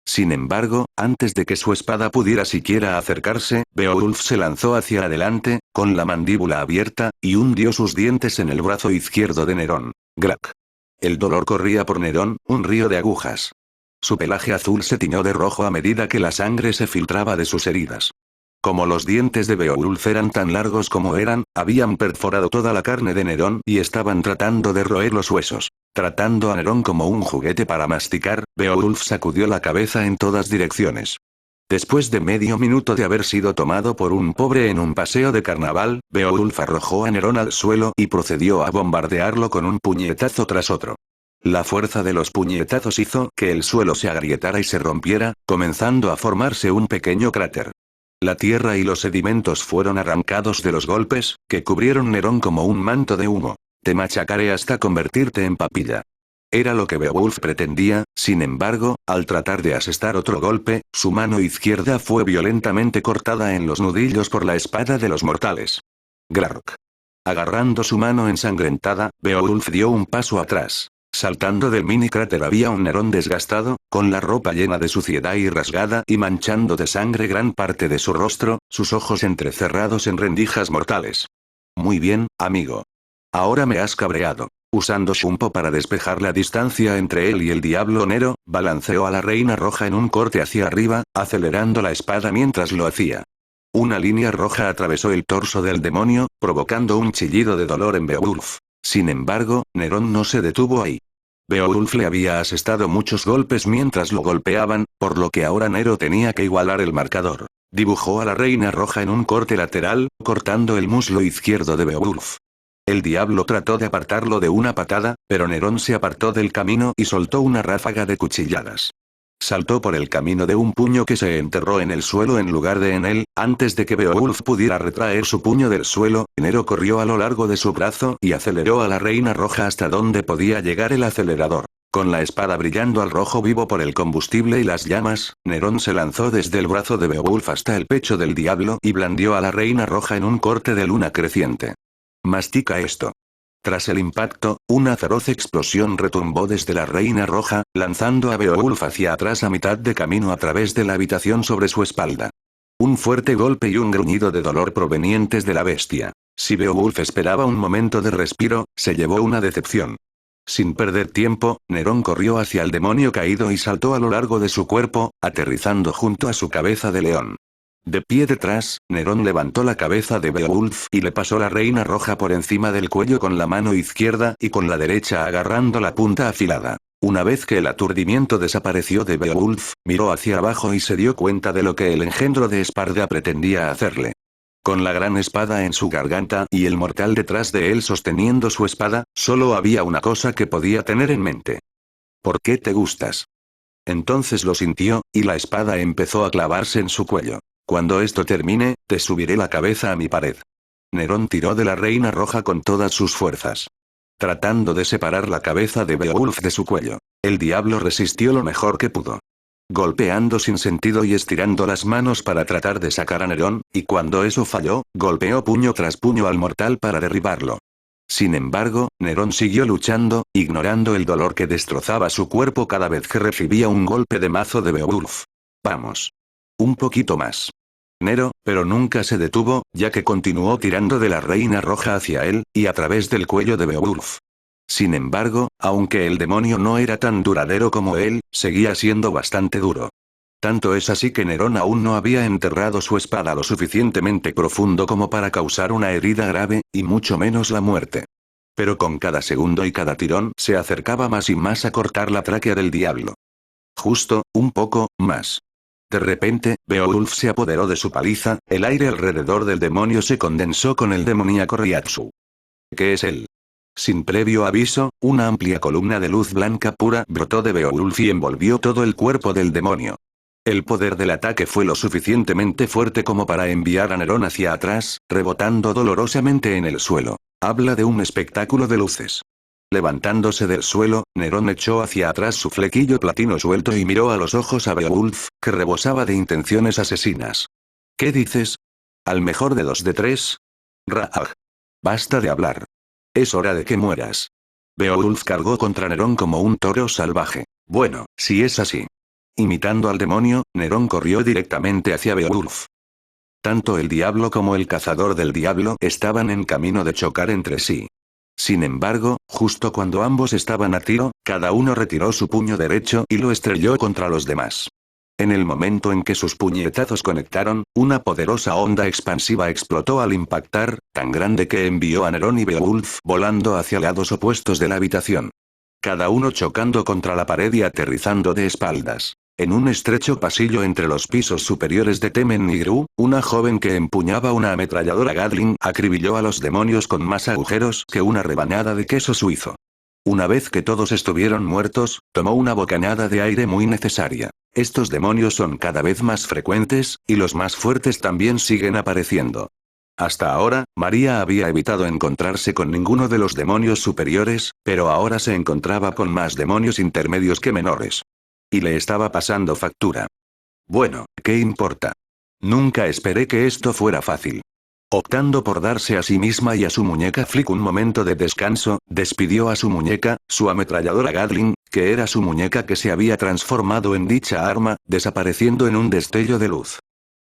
Sin embargo, antes de que su espada pudiera siquiera acercarse, Beowulf se lanzó hacia adelante, con la mandíbula abierta, y hundió sus dientes en el brazo izquierdo de Nerón. ¡Grac! El dolor corría por Nerón, un río de agujas. Su pelaje azul se tiñó de rojo a medida que la sangre se filtraba de sus heridas. Como los dientes de Beowulf eran tan largos como eran, habían perforado toda la carne de Nerón y estaban tratando de roer los huesos. Tratando a Nerón como un juguete para masticar, Beowulf sacudió la cabeza en todas direcciones. Después de medio minuto de haber sido tomado por un pobre en un paseo de carnaval, Beowulf arrojó a Nerón al suelo y procedió a bombardearlo con un puñetazo tras otro. La fuerza de los puñetazos hizo que el suelo se agrietara y se rompiera, comenzando a formarse un pequeño cráter. La tierra y los sedimentos fueron arrancados de los golpes, que cubrieron Nerón como un manto de humo. Te machacaré hasta convertirte en papilla. Era lo que Beowulf pretendía, sin embargo, al tratar de asestar otro golpe, su mano izquierda fue violentamente cortada en los nudillos por la espada de los mortales. Grark. Agarrando su mano ensangrentada, Beowulf dio un paso atrás. Saltando del mini cráter había un Nerón desgastado, con la ropa llena de suciedad y rasgada y manchando de sangre gran parte de su rostro, sus ojos entrecerrados en rendijas mortales. Muy bien, amigo. Ahora me has cabreado. Usando Shumpo para despejar la distancia entre él y el diablo Nero, balanceó a la reina roja en un corte hacia arriba, acelerando la espada mientras lo hacía. Una línea roja atravesó el torso del demonio, provocando un chillido de dolor en Beowulf. Sin embargo, Nerón no se detuvo ahí. Beowulf le había asestado muchos golpes mientras lo golpeaban, por lo que ahora Nero tenía que igualar el marcador. Dibujó a la reina roja en un corte lateral, cortando el muslo izquierdo de Beowulf. El diablo trató de apartarlo de una patada, pero Nerón se apartó del camino y soltó una ráfaga de cuchilladas. Saltó por el camino de un puño que se enterró en el suelo en lugar de en él. Antes de que Beowulf pudiera retraer su puño del suelo, Nero corrió a lo largo de su brazo y aceleró a la reina roja hasta donde podía llegar el acelerador. Con la espada brillando al rojo vivo por el combustible y las llamas, Nerón se lanzó desde el brazo de Beowulf hasta el pecho del diablo y blandió a la reina roja en un corte de luna creciente. Mastica esto. Tras el impacto, una feroz explosión retumbó desde la reina roja, lanzando a Beowulf hacia atrás a mitad de camino a través de la habitación sobre su espalda. Un fuerte golpe y un gruñido de dolor provenientes de la bestia. Si Beowulf esperaba un momento de respiro, se llevó una decepción. Sin perder tiempo, Nerón corrió hacia el demonio caído y saltó a lo largo de su cuerpo, aterrizando junto a su cabeza de león. De pie detrás, Nerón levantó la cabeza de Beowulf y le pasó la reina roja por encima del cuello con la mano izquierda y con la derecha agarrando la punta afilada. Una vez que el aturdimiento desapareció de Beowulf, miró hacia abajo y se dio cuenta de lo que el engendro de Esparda pretendía hacerle. Con la gran espada en su garganta y el mortal detrás de él sosteniendo su espada, solo había una cosa que podía tener en mente. ¿Por qué te gustas? Entonces lo sintió, y la espada empezó a clavarse en su cuello. Cuando esto termine, te subiré la cabeza a mi pared. Nerón tiró de la reina roja con todas sus fuerzas, tratando de separar la cabeza de Beowulf de su cuello. El diablo resistió lo mejor que pudo, golpeando sin sentido y estirando las manos para tratar de sacar a Nerón, y cuando eso falló, golpeó puño tras puño al mortal para derribarlo. Sin embargo, Nerón siguió luchando, ignorando el dolor que destrozaba su cuerpo cada vez que recibía un golpe de mazo de Beowulf. Vamos. Un poquito más. Nero, pero nunca se detuvo, ya que continuó tirando de la reina roja hacia él, y a través del cuello de Beowulf. Sin embargo, aunque el demonio no era tan duradero como él, seguía siendo bastante duro. Tanto es así que Nerón aún no había enterrado su espada lo suficientemente profundo como para causar una herida grave, y mucho menos la muerte. Pero con cada segundo y cada tirón se acercaba más y más a cortar la tráquea del diablo. Justo, un poco, más. De repente, Beowulf se apoderó de su paliza, el aire alrededor del demonio se condensó con el demoníaco Ryatsu. ¿Qué es él? Sin previo aviso, una amplia columna de luz blanca pura brotó de Beowulf y envolvió todo el cuerpo del demonio. El poder del ataque fue lo suficientemente fuerte como para enviar a Nerón hacia atrás, rebotando dolorosamente en el suelo. Habla de un espectáculo de luces. Levantándose del suelo, Nerón echó hacia atrás su flequillo platino suelto y miró a los ojos a Beowulf, que rebosaba de intenciones asesinas. ¿Qué dices? ¿Al mejor de 2 de 3? Raag. Basta de hablar. Es hora de que mueras. Beowulf cargó contra Nerón como un toro salvaje. Bueno, si es así. Imitando al demonio, Nerón corrió directamente hacia Beowulf. Tanto el diablo como el cazador del diablo estaban en camino de chocar entre sí. Sin embargo, justo cuando ambos estaban a tiro, cada uno retiró su puño derecho y lo estrelló contra los demás. En el momento en que sus puñetazos conectaron, una poderosa onda expansiva explotó al impactar, tan grande que envió a Nerón y Beowulf volando hacia lados opuestos de la habitación. Cada uno chocando contra la pared y aterrizando de espaldas. En un estrecho pasillo entre los pisos superiores de Temen y Gru, una joven que empuñaba una ametralladora Gatling acribilló a los demonios con más agujeros que una rebanada de queso suizo. Una vez que todos estuvieron muertos, tomó una bocanada de aire muy necesaria. Estos demonios son cada vez más frecuentes, y los más fuertes también siguen apareciendo. Hasta ahora, María había evitado encontrarse con ninguno de los demonios superiores, pero ahora se encontraba con más demonios intermedios que menores. Y le estaba pasando factura. Bueno, ¿qué importa? Nunca esperé que esto fuera fácil. Optando por darse a sí misma y a su muñeca Flick un momento de descanso, despidió a su muñeca, su ametralladora Gatling, que era su muñeca que se había transformado en dicha arma, desapareciendo en un destello de luz.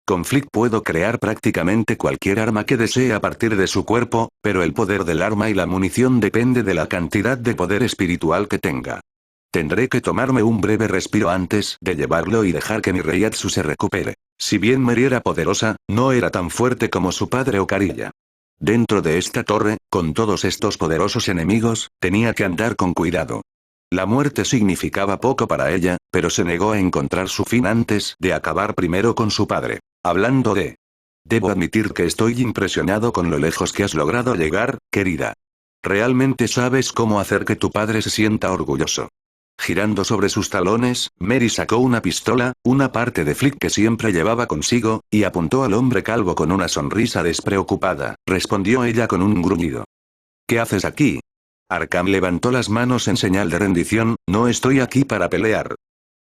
Con Flick puedo crear prácticamente cualquier arma que desee a partir de su cuerpo, pero el poder del arma y la munición depende de la cantidad de poder espiritual que tenga. Tendré que tomarme un breve respiro antes de llevarlo y dejar que mi Reiatsu se recupere. Si bien Meri era poderosa, no era tan fuerte como su padre Ocarilla. Dentro de esta torre, con todos estos poderosos enemigos, tenía que andar con cuidado. La muerte significaba poco para ella, pero se negó a encontrar su fin antes de acabar primero con su padre. Hablando de... Debo admitir que estoy impresionado con lo lejos que has logrado llegar, querida. Realmente sabes cómo hacer que tu padre se sienta orgulloso. Girando sobre sus talones, Meri sacó una pistola, una parte de Flick que siempre llevaba consigo, y apuntó al hombre calvo con una sonrisa despreocupada, respondió ella con un gruñido. ¿Qué haces aquí? Arkham levantó las manos en señal de rendición, no estoy aquí para pelear.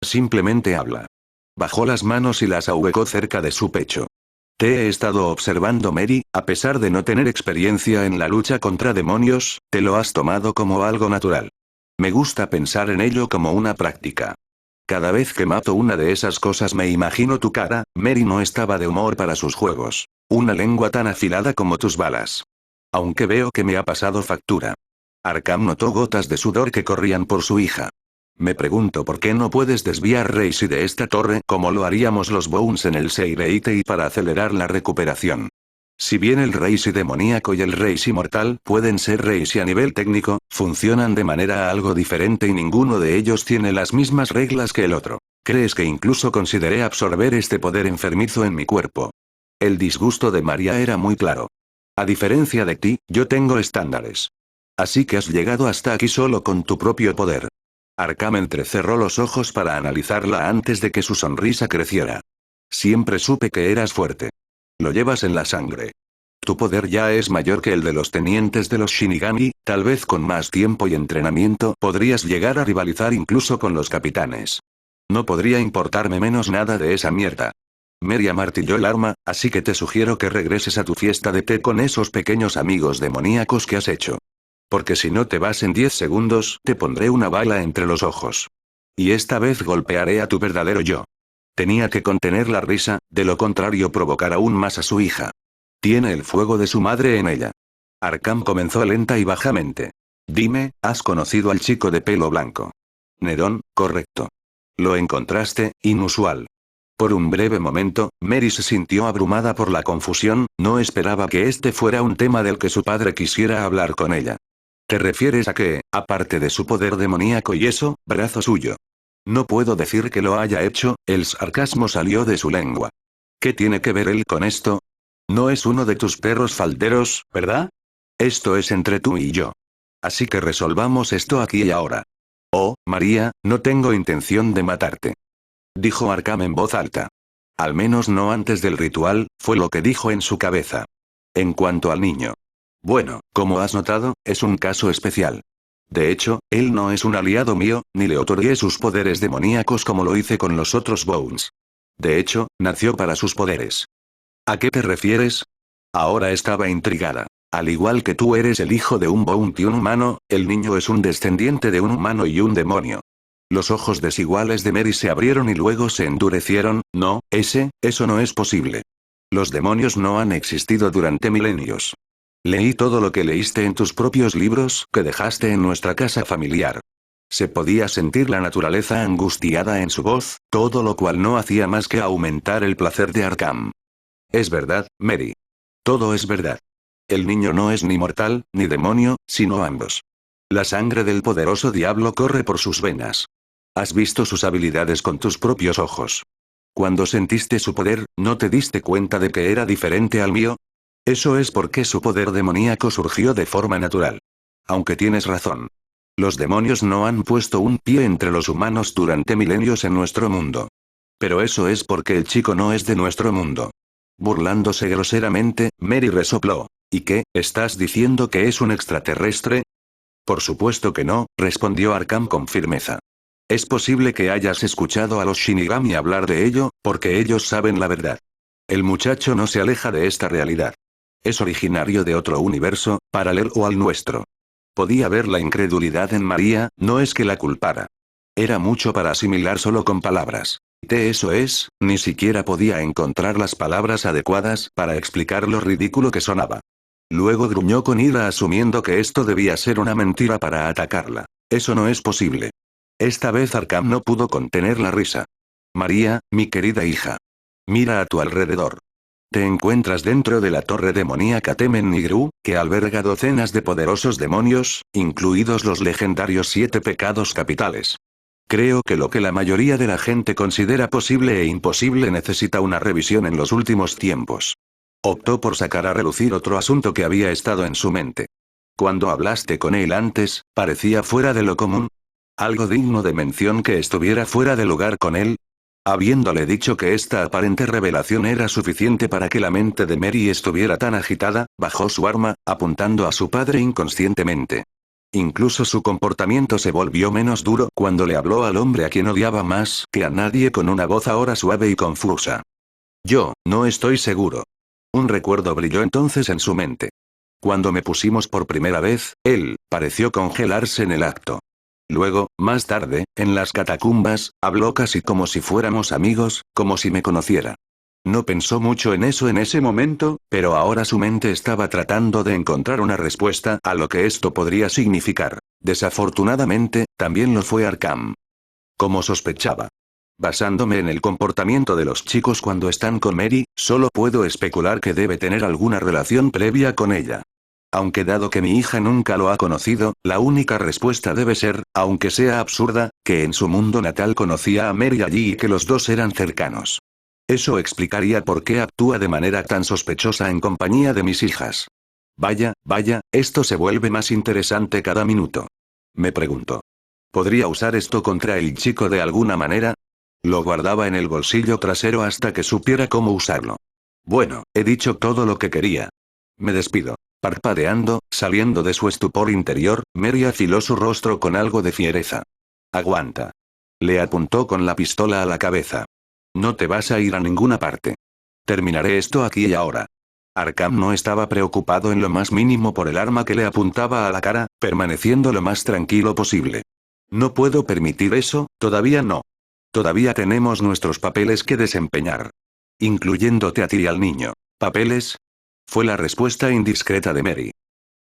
Simplemente habla. Bajó las manos y las ahuecó cerca de su pecho. Te he estado observando, Meri, a pesar de no tener experiencia en la lucha contra demonios, te lo has tomado como algo natural. Me gusta pensar en ello como una práctica. Cada vez que mato una de esas cosas me imagino tu cara. Meri no estaba de humor para sus juegos. Una lengua tan afilada como tus balas. Aunque veo que me ha pasado factura. Arkham notó gotas de sudor que corrían por su hija. Me pregunto por qué no puedes desviar Reisi de esta torre como lo haríamos los Bones en el Seireitei para acelerar la recuperación. Si bien el Reisi demoníaco y el Reisi mortal pueden ser Reisi a nivel técnico, funcionan de manera algo diferente y ninguno de ellos tiene las mismas reglas que el otro. ¿Crees que incluso consideré absorber este poder enfermizo en mi cuerpo? El disgusto de María era muy claro. A diferencia de ti, yo tengo estándares. Así que has llegado hasta aquí solo con tu propio poder. Arkham entrecerró los ojos para analizarla antes de que su sonrisa creciera. Siempre supe que eras fuerte. Lo llevas en la sangre. Tu poder ya es mayor que el de los tenientes de los Shinigami, tal vez con más tiempo y entrenamiento podrías llegar a rivalizar incluso con los capitanes. No podría importarme menos nada de esa mierda. Meri amartilló el arma, así que te sugiero que regreses a tu fiesta de té con esos pequeños amigos demoníacos que has hecho. Porque si no te vas en 10 segundos, te pondré una bala entre los ojos. Y esta vez golpearé a tu verdadero yo. Tenía que contener la risa, de lo contrario provocar aún más a su hija. Tiene el fuego de su madre en ella. Arkham comenzó lenta y bajamente. Dime, ¿has conocido al chico de pelo blanco? Nerón, correcto. Lo encontraste, inusual. Por un breve momento, Meri se sintió abrumada por la confusión, no esperaba que este fuera un tema del que su padre quisiera hablar con ella. ¿Te refieres a que, aparte de su poder demoníaco y eso, brazo suyo? No puedo decir que lo haya hecho, el sarcasmo salió de su lengua. ¿Qué tiene que ver él con esto? No es uno de tus perros falderos, ¿verdad? Esto es entre tú y yo. Así que resolvamos esto aquí y ahora. Oh, María, no tengo intención de matarte. Dijo Arkham en voz alta. Al menos no antes del ritual, fue lo que dijo en su cabeza. En cuanto al niño. Bueno, como has notado, es un caso especial. De hecho, él no es un aliado mío, ni le otorgué sus poderes demoníacos como lo hice con los otros Bones. De hecho, nació para sus poderes. ¿A qué te refieres? Ahora estaba intrigada. Al igual que tú eres el hijo de un Bounty y un humano, el niño es un descendiente de un humano y un demonio. Los ojos desiguales de Meri se abrieron y luego se endurecieron. No, eso no es posible. Los demonios no han existido durante milenios. Leí todo lo que leíste en tus propios libros que dejaste en nuestra casa familiar. Se podía sentir la naturaleza angustiada en su voz, todo lo cual no hacía más que aumentar el placer de Arkham. Es verdad, Meri. Todo es verdad. El niño no es ni mortal, ni demonio, sino ambos. La sangre del poderoso diablo corre por sus venas. Has visto sus habilidades con tus propios ojos. Cuando sentiste su poder, ¿no te diste cuenta de que era diferente al mío? Eso es porque su poder demoníaco surgió de forma natural. Aunque tienes razón. Los demonios no han puesto un pie entre los humanos durante milenios en nuestro mundo. Pero eso es porque el chico no es de nuestro mundo. Burlándose groseramente, Meri resopló. ¿Y qué, estás diciendo que es un extraterrestre? Por supuesto que no, respondió Arkham con firmeza. Es posible que hayas escuchado a los Shinigami hablar de ello, porque ellos saben la verdad. El muchacho no se aleja de esta realidad. Es originario de otro universo, paralelo al nuestro. Podía ver la incredulidad en María, no es que la culpara. Era mucho para asimilar solo con palabras. Eso es, ni siquiera podía encontrar las palabras adecuadas para explicar lo ridículo que sonaba. Luego gruñó con ira asumiendo que esto debía ser una mentira para atacarla. Eso no es posible. Esta vez Arkham no pudo contener la risa. María, mi querida hija. Mira a tu alrededor. Te encuentras dentro de la torre demoníaca Temen Nigru, que alberga docenas de poderosos demonios, incluidos los legendarios 7 pecados capitales. Creo que lo que la mayoría de la gente considera posible e imposible necesita una revisión en los últimos tiempos. Optó por sacar a relucir otro asunto que había estado en su mente. Cuando hablaste con él antes, parecía fuera de lo común. ¿Algo digno de mención que estuviera fuera de lugar con él? Habiéndole dicho que esta aparente revelación era suficiente para que la mente de Mary estuviera tan agitada, bajó su arma, apuntando a su padre inconscientemente. Incluso su comportamiento se volvió menos duro cuando le habló al hombre a quien odiaba más que a nadie con una voz ahora suave y confusa. Yo, no estoy seguro. Un recuerdo brilló entonces en su mente. Cuando me pusimos por primera vez, él pareció congelarse en el acto. Luego, más tarde, en las catacumbas, habló casi como si fuéramos amigos, como si me conociera. No pensó mucho en eso en ese momento, pero ahora su mente estaba tratando de encontrar una respuesta a lo que esto podría significar. Desafortunadamente, también lo fue Arkham. Como sospechaba. Basándome en el comportamiento de los chicos cuando están con Mary, solo puedo especular que debe tener alguna relación previa con ella. Aunque dado que mi hija nunca lo ha conocido, la única respuesta debe ser, aunque sea absurda, que en su mundo natal conocía a Mary allí y que los dos eran cercanos. Eso explicaría por qué actúa de manera tan sospechosa en compañía de mis hijas. Vaya, esto se vuelve más interesante cada minuto. Me pregunto. ¿Podría usar esto contra el chico de alguna manera? Lo guardaba en el bolsillo trasero hasta que supiera cómo usarlo. Bueno, he dicho todo lo que quería. Me despido. Parpadeando, saliendo de su estupor interior, Mary afiló su rostro con algo de fiereza. Aguanta. Le apuntó con la pistola a la cabeza. No te vas a ir a ninguna parte. Terminaré esto aquí y ahora. Arkham no estaba preocupado en lo más mínimo por el arma que le apuntaba a la cara, permaneciendo lo más tranquilo posible. No puedo permitir eso, todavía no. Todavía tenemos nuestros papeles que desempeñar. Incluyéndote a ti y al niño. ¿Papeles? Fue la respuesta indiscreta de Mary.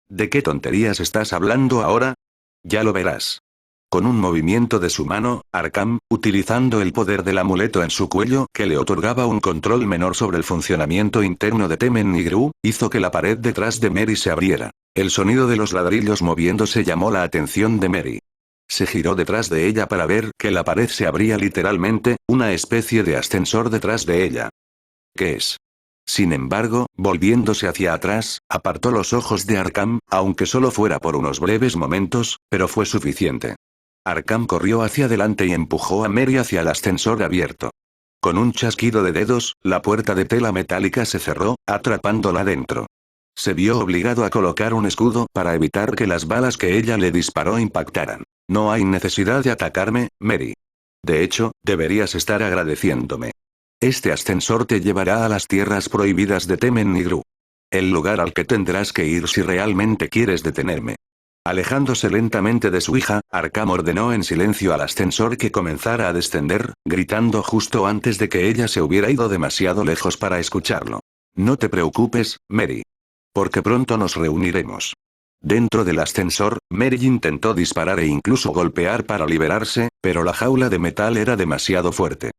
¿De qué tonterías estás hablando ahora? Ya lo verás. Con un movimiento de su mano, Arkham, utilizando el poder del amuleto en su cuello que le otorgaba un control menor sobre el funcionamiento interno de Temen Nigru, hizo que la pared detrás de Mary se abriera. El sonido de los ladrillos moviéndose llamó la atención de Mary. Se giró detrás de ella para ver que la pared se abría literalmente, una especie de ascensor detrás de ella. ¿Qué es? Sin embargo, volviéndose hacia atrás, apartó los ojos de Arkham, aunque solo fuera por unos breves momentos, pero fue suficiente. Arkham corrió hacia adelante y empujó a Mary hacia el ascensor abierto. Con un chasquido de dedos, la puerta de tela metálica se cerró, atrapándola dentro. Se vio obligado a colocar un escudo para evitar que las balas que ella le disparó impactaran. No hay necesidad de atacarme, Mary. De hecho, deberías estar agradeciéndome. Este ascensor te llevará a las tierras prohibidas de Temen Nigru. El lugar al que tendrás que ir si realmente quieres detenerme. Alejándose lentamente de su hija, Arkham ordenó en silencio al ascensor que comenzara a descender, gritando justo antes de que ella se hubiera ido demasiado lejos para escucharlo. No te preocupes, Mary. Porque pronto nos reuniremos. Dentro del ascensor, Mary intentó disparar e incluso golpear para liberarse, pero la jaula de metal era demasiado fuerte.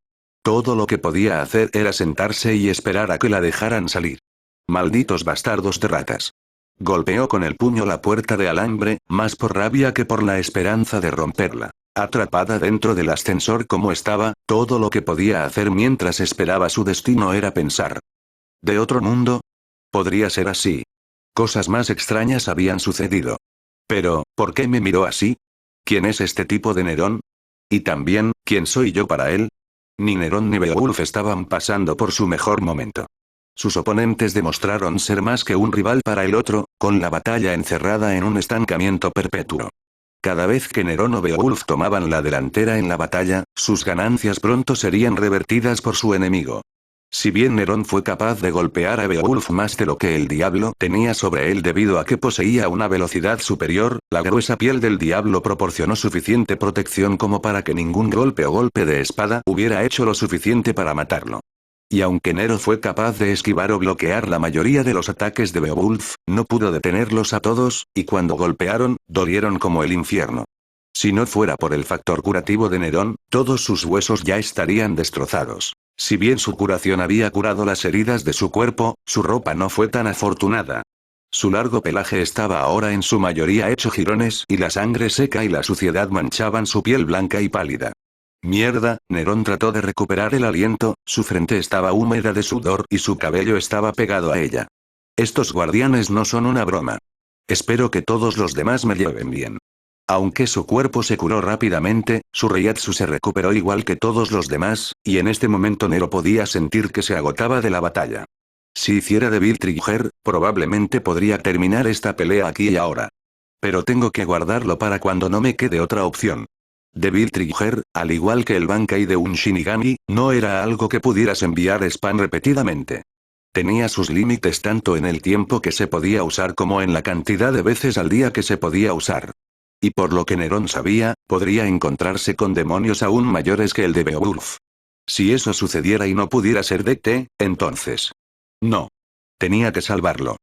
Todo lo que podía hacer era sentarse y esperar a que la dejaran salir. Malditos bastardos de ratas. Golpeó con el puño la puerta de alambre, más por rabia que por la esperanza de romperla. Atrapada dentro del ascensor como estaba, todo lo que podía hacer mientras esperaba su destino era pensar. ¿De otro mundo? Podría ser así. Cosas más extrañas habían sucedido. Pero, ¿por qué me miró así? ¿Quién es este tipo de Nerón? Y también, ¿quién soy yo para él? Ni Nerón ni Beowulf estaban pasando por su mejor momento. Sus oponentes demostraron ser más que un rival para el otro, con la batalla encerrada en un estancamiento perpetuo. Cada vez que Nerón o Beowulf tomaban la delantera en la batalla, sus ganancias pronto serían revertidas por su enemigo. Si bien Nerón fue capaz de golpear a Beowulf más de lo que el diablo tenía sobre él debido a que poseía una velocidad superior, la gruesa piel del diablo proporcionó suficiente protección como para que ningún golpe o golpe de espada hubiera hecho lo suficiente para matarlo. Y aunque Nero fue capaz de esquivar o bloquear la mayoría de los ataques de Beowulf, no pudo detenerlos a todos, y cuando golpearon, dolieron como el infierno. Si no fuera por el factor curativo de Nerón, todos sus huesos ya estarían destrozados. Si bien su curación había curado las heridas de su cuerpo, su ropa no fue tan afortunada. Su largo pelaje estaba ahora en su mayoría hecho jirones y la sangre seca y la suciedad manchaban su piel blanca y pálida. Mierda, Nerón trató de recuperar el aliento, su frente estaba húmeda de sudor y su cabello estaba pegado a ella. Estos guardianes no son una broma. Espero que todos los demás me lleven bien. Aunque su cuerpo se curó rápidamente, su Reiatsu se recuperó igual que todos los demás, y en este momento Nero podía sentir que se agotaba de la batalla. Si hiciera Devil Trigger, probablemente podría terminar esta pelea aquí y ahora. Pero tengo que guardarlo para cuando no me quede otra opción. Devil Trigger, al igual que el Bankai de un Shinigami, no era algo que pudieras enviar spam repetidamente. Tenía sus límites tanto en el tiempo que se podía usar como en la cantidad de veces al día que se podía usar. Y por lo que Nerón sabía, podría encontrarse con demonios aún mayores que el de Beowulf. Si eso sucediera y no pudiera ser DT, entonces. No. Tenía que salvarlo.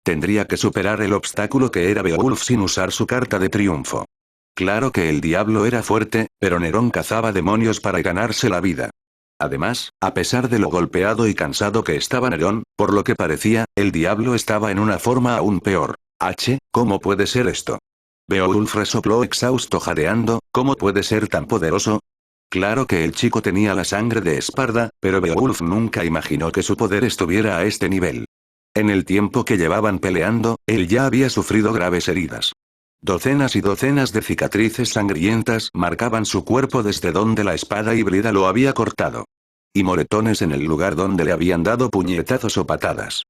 Tendría que superar el obstáculo que era Beowulf sin usar su carta de triunfo. Claro que el diablo era fuerte, pero Nerón cazaba demonios para ganarse la vida. Además, a pesar de lo golpeado y cansado que estaba Nerón, por lo que parecía, el diablo estaba en una forma aún peor. ¿Cómo puede ser esto? Beowulf resopló exhausto jadeando, ¿cómo puede ser tan poderoso? Claro que el chico tenía la sangre de Esparda, pero Beowulf nunca imaginó que su poder estuviera a este nivel. En el tiempo que llevaban peleando, él ya había sufrido graves heridas. Docenas y docenas de cicatrices sangrientas marcaban su cuerpo desde donde la espada híbrida lo había cortado. Y moretones en el lugar donde le habían dado puñetazos o patadas.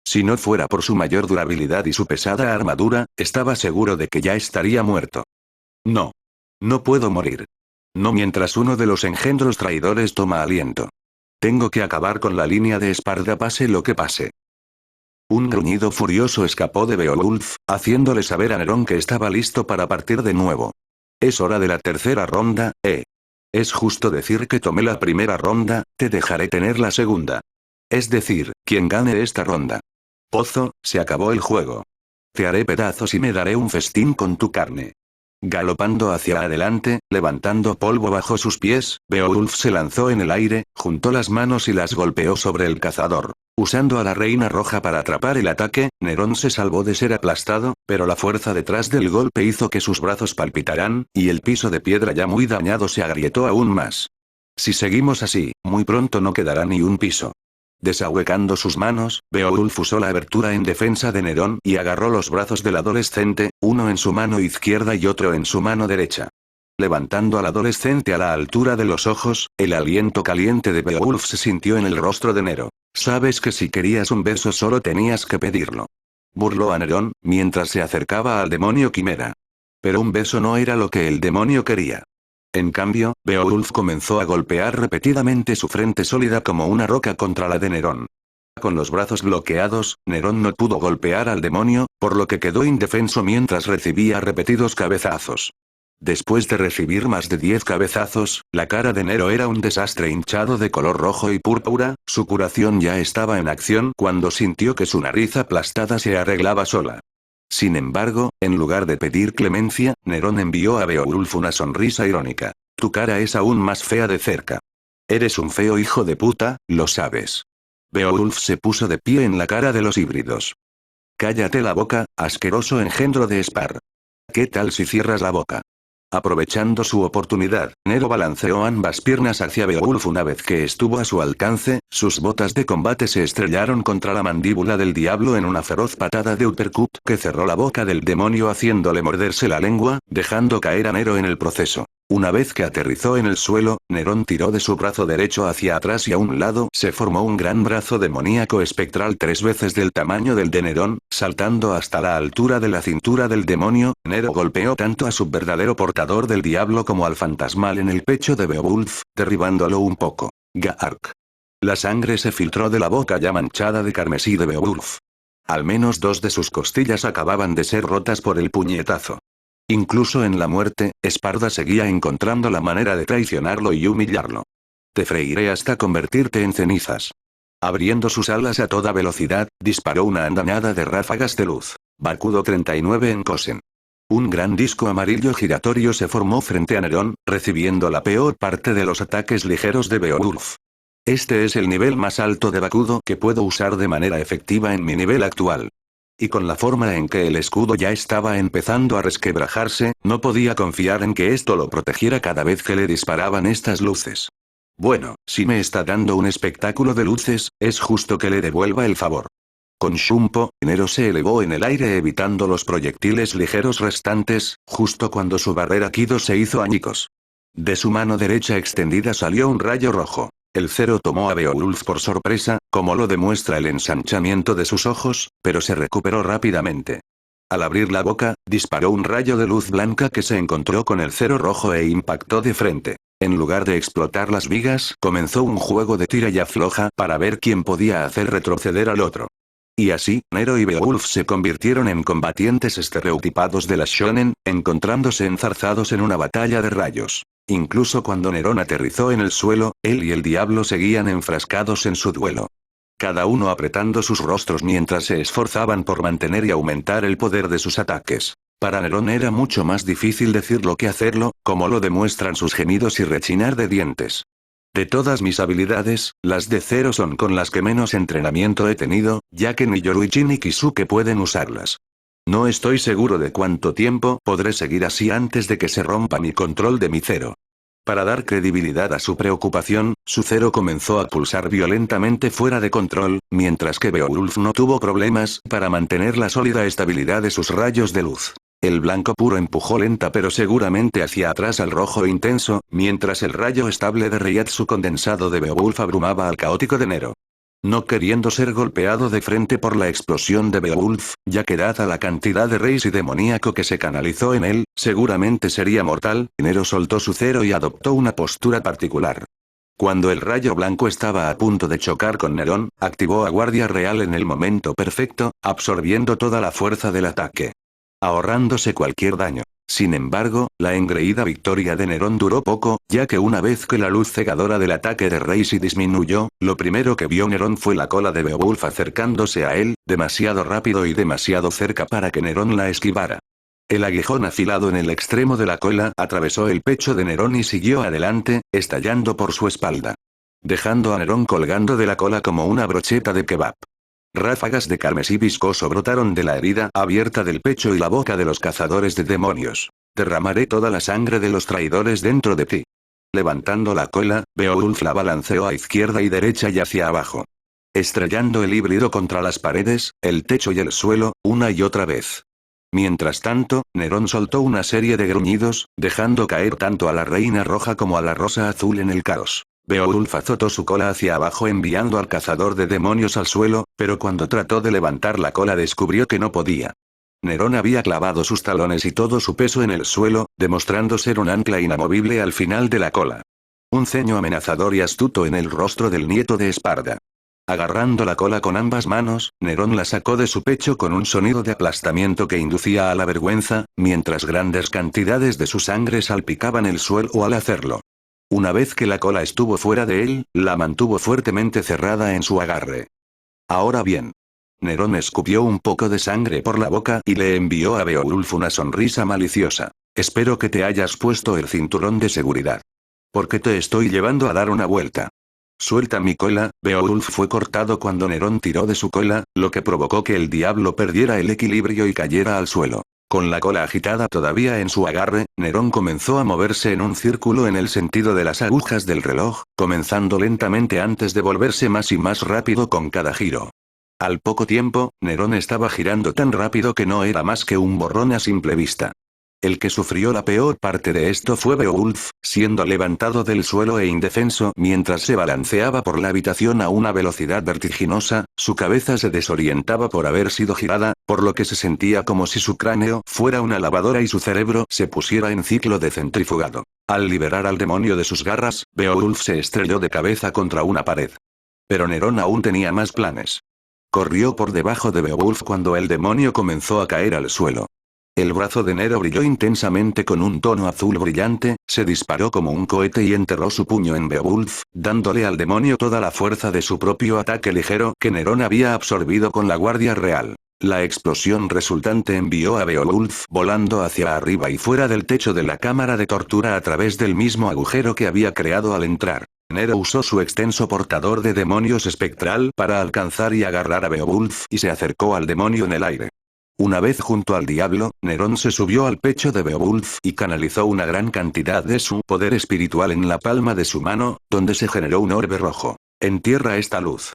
Si no fuera por su mayor durabilidad y su pesada armadura, estaba seguro de que ya estaría muerto. No. No puedo morir. No mientras uno de los engendros traidores toma aliento. Tengo que acabar con la línea de Esparda pase lo que pase. Un gruñido furioso escapó de Beowulf, haciéndole saber a Nerón que estaba listo para partir de nuevo. Es hora de la tercera ronda, Es justo decir que tomé la primera ronda, te dejaré tener la segunda. Es decir, quien gane esta ronda. Pozo, se acabó el juego. Te haré pedazos y me daré un festín con tu carne. Galopando hacia adelante, levantando polvo bajo sus pies, Beowulf se lanzó en el aire, juntó las manos y las golpeó sobre el cazador. Usando a la reina roja para atrapar el ataque, Nerón se salvó de ser aplastado, pero la fuerza detrás del golpe hizo que sus brazos palpitaran, y el piso de piedra ya muy dañado se agrietó aún más. Si seguimos así, muy pronto no quedará ni un piso. Desahuecando sus manos, Beowulf usó la abertura en defensa de Nerón y agarró los brazos del adolescente, uno en su mano izquierda y otro en su mano derecha. Levantando al adolescente a la altura de los ojos, el aliento caliente de Beowulf se sintió en el rostro de Nero. Sabes que si querías un beso solo tenías que pedirlo. Burló a Nerón, mientras se acercaba al demonio quimera. Pero un beso no era lo que el demonio quería. En cambio, Beowulf comenzó a golpear repetidamente su frente sólida como una roca contra la de Nerón. Con los brazos bloqueados, Nerón no pudo golpear al demonio, por lo que quedó indefenso mientras recibía repetidos cabezazos. Después de recibir más de 10 cabezazos, la cara de Nero era un desastre hinchado de color rojo y púrpura, su curación ya estaba en acción cuando sintió que su nariz aplastada se arreglaba sola. Sin embargo, en lugar de pedir clemencia, Nerón envió a Beowulf una sonrisa irónica. Tu cara es aún más fea de cerca. Eres un feo hijo de puta, lo sabes. Beowulf se puso de pie en la cara de los híbridos. Cállate la boca, asqueroso engendro de Spar. ¿Qué tal si cierras la boca? Aprovechando su oportunidad, Nero balanceó ambas piernas hacia Beowulf una vez que estuvo a su alcance, sus botas de combate se estrellaron contra la mandíbula del diablo en una feroz patada de uppercut que cerró la boca del demonio haciéndole morderse la lengua, dejando caer a Nero en el proceso. Una vez que aterrizó en el suelo, Nerón tiró de su brazo derecho hacia atrás y a un lado se formó un gran brazo demoníaco espectral 3 veces del tamaño del de Nerón, saltando hasta la altura de la cintura del demonio. Nero golpeó tanto a su verdadero portador del diablo como al fantasmal en el pecho de Beowulf, derribándolo un poco. Gark. La sangre se filtró de la boca ya manchada de carmesí de Beowulf. Al menos 2 de sus costillas acababan de ser rotas por el puñetazo. Incluso en la muerte, Esparda seguía encontrando la manera de traicionarlo y humillarlo. Te freiré hasta convertirte en cenizas. Abriendo sus alas a toda velocidad, disparó una andanada de ráfagas de luz. Bakudo 39 en Kosen. Un gran disco amarillo giratorio se formó frente a Nerón, recibiendo la peor parte de los ataques ligeros de Beowulf. Este es el nivel más alto de Bakudo que puedo usar de manera efectiva en mi nivel actual. Y con la forma en que el escudo ya estaba empezando a resquebrajarse, no podía confiar en que esto lo protegiera cada vez que le disparaban estas luces. Bueno, si me está dando un espectáculo de luces, es justo que le devuelva el favor. Con Shunpo, Nero se elevó en el aire evitando los proyectiles ligeros restantes, justo cuando su barrera Kido se hizo añicos. De su mano derecha extendida salió un rayo rojo. El cero tomó a Beowulf por sorpresa, como lo demuestra el ensanchamiento de sus ojos, pero se recuperó rápidamente. Al abrir la boca, disparó un rayo de luz blanca que se encontró con el cero rojo e impactó de frente. En lugar de explotar las vigas, comenzó un juego de tira y afloja para ver quién podía hacer retroceder al otro. Y así, Nero y Beowulf se convirtieron en combatientes estereotipados de las shonen, encontrándose enzarzados en una batalla de rayos. Incluso cuando Nerón aterrizó en el suelo, él y el diablo seguían enfrascados en su duelo. Cada uno apretando sus rostros mientras se esforzaban por mantener y aumentar el poder de sus ataques. Para Nerón era mucho más difícil decirlo que hacerlo, como lo demuestran sus gemidos y rechinar de dientes. De todas mis habilidades, las de cero son con las que menos entrenamiento he tenido, ya que ni Yoruichi ni Kisuke pueden usarlas. No estoy seguro de cuánto tiempo podré seguir así antes de que se rompa mi control de mi cero. Para dar credibilidad a su preocupación, su cero comenzó a pulsar violentamente fuera de control, mientras que Beowulf no tuvo problemas para mantener la sólida estabilidad de sus rayos de luz. El blanco puro empujó lenta pero seguramente hacia atrás al rojo intenso, mientras el rayo estable de Reiatsu condensado de Beowulf abrumaba al caótico de Nero. No queriendo ser golpeado de frente por la explosión de Beowulf, ya que dada la cantidad de rey y demoníaco que se canalizó en él, seguramente sería mortal, Nero soltó su cero y adoptó una postura particular. Cuando el rayo blanco estaba a punto de chocar con Nerón, activó a Guardia Real en el momento perfecto, absorbiendo toda la fuerza del ataque, ahorrándose cualquier daño. Sin embargo, la engreída victoria de Nerón duró poco, ya que una vez que la luz cegadora del ataque de Reishi disminuyó, lo primero que vio Nerón fue la cola de Beowulf acercándose a él, demasiado rápido y demasiado cerca para que Nerón la esquivara. El aguijón afilado en el extremo de la cola atravesó el pecho de Nerón y siguió adelante, estallando por su espalda, dejando a Nerón colgando de la cola como una brocheta de kebab. Ráfagas de carmesí viscoso brotaron de la herida abierta del pecho y la boca de los cazadores de demonios. Derramaré toda la sangre de los traidores dentro de ti. Levantando la cola, Beowulf la balanceó a izquierda y derecha y hacia abajo, estrellando el híbrido contra las paredes, el techo y el suelo, una y otra vez. Mientras tanto, Nerón soltó una serie de gruñidos, dejando caer tanto a la reina roja como a la rosa azul en el caos. Beowulf azotó su cola hacia abajo enviando al cazador de demonios al suelo, pero cuando trató de levantar la cola descubrió que no podía. Nerón había clavado sus talones y todo su peso en el suelo, demostrando ser un ancla inamovible al final de la cola. Un ceño amenazador y astuto en el rostro del nieto de Esparda. Agarrando la cola con ambas manos, Nerón la sacó de su pecho con un sonido de aplastamiento que inducía a la vergüenza, mientras grandes cantidades de su sangre salpicaban el suelo al hacerlo. Una vez que la cola estuvo fuera de él, la mantuvo fuertemente cerrada en su agarre. Ahora bien. Nerón escupió un poco de sangre por la boca y le envió a Beowulf una sonrisa maliciosa. Espero que te hayas puesto el cinturón de seguridad. Porque te estoy llevando a dar una vuelta. Suelta mi cola. Beowulf fue cortado cuando Nerón tiró de su cola, lo que provocó que el diablo perdiera el equilibrio y cayera al suelo. Con la cola agitada todavía en su agarre, Nerón comenzó a moverse en un círculo en el sentido de las agujas del reloj, comenzando lentamente antes de volverse más y más rápido con cada giro. Al poco tiempo, Nerón estaba girando tan rápido que no era más que un borrón a simple vista. El que sufrió la peor parte de esto fue Beowulf, siendo levantado del suelo e indefenso mientras se balanceaba por la habitación a una velocidad vertiginosa, su cabeza se desorientaba por haber sido girada, por lo que se sentía como si su cráneo fuera una lavadora y su cerebro se pusiera en ciclo de centrifugado. Al liberar al demonio de sus garras, Beowulf se estrelló de cabeza contra una pared. Pero Nerón aún tenía más planes. Corrió por debajo de Beowulf cuando el demonio comenzó a caer al suelo. El brazo de Nero brilló intensamente con un tono azul brillante, se disparó como un cohete y enterró su puño en Beowulf, dándole al demonio toda la fuerza de su propio ataque ligero que Nerón había absorbido con la Guardia Real. La explosión resultante envió a Beowulf volando hacia arriba y fuera del techo de la cámara de tortura a través del mismo agujero que había creado al entrar. Nero usó su extenso portador de demonios espectral para alcanzar y agarrar a Beowulf y se acercó al demonio en el aire. Una vez junto al diablo, Nerón se subió al pecho de Beowulf y canalizó una gran cantidad de su poder espiritual en la palma de su mano, donde se generó un orbe rojo. Entierra esta luz.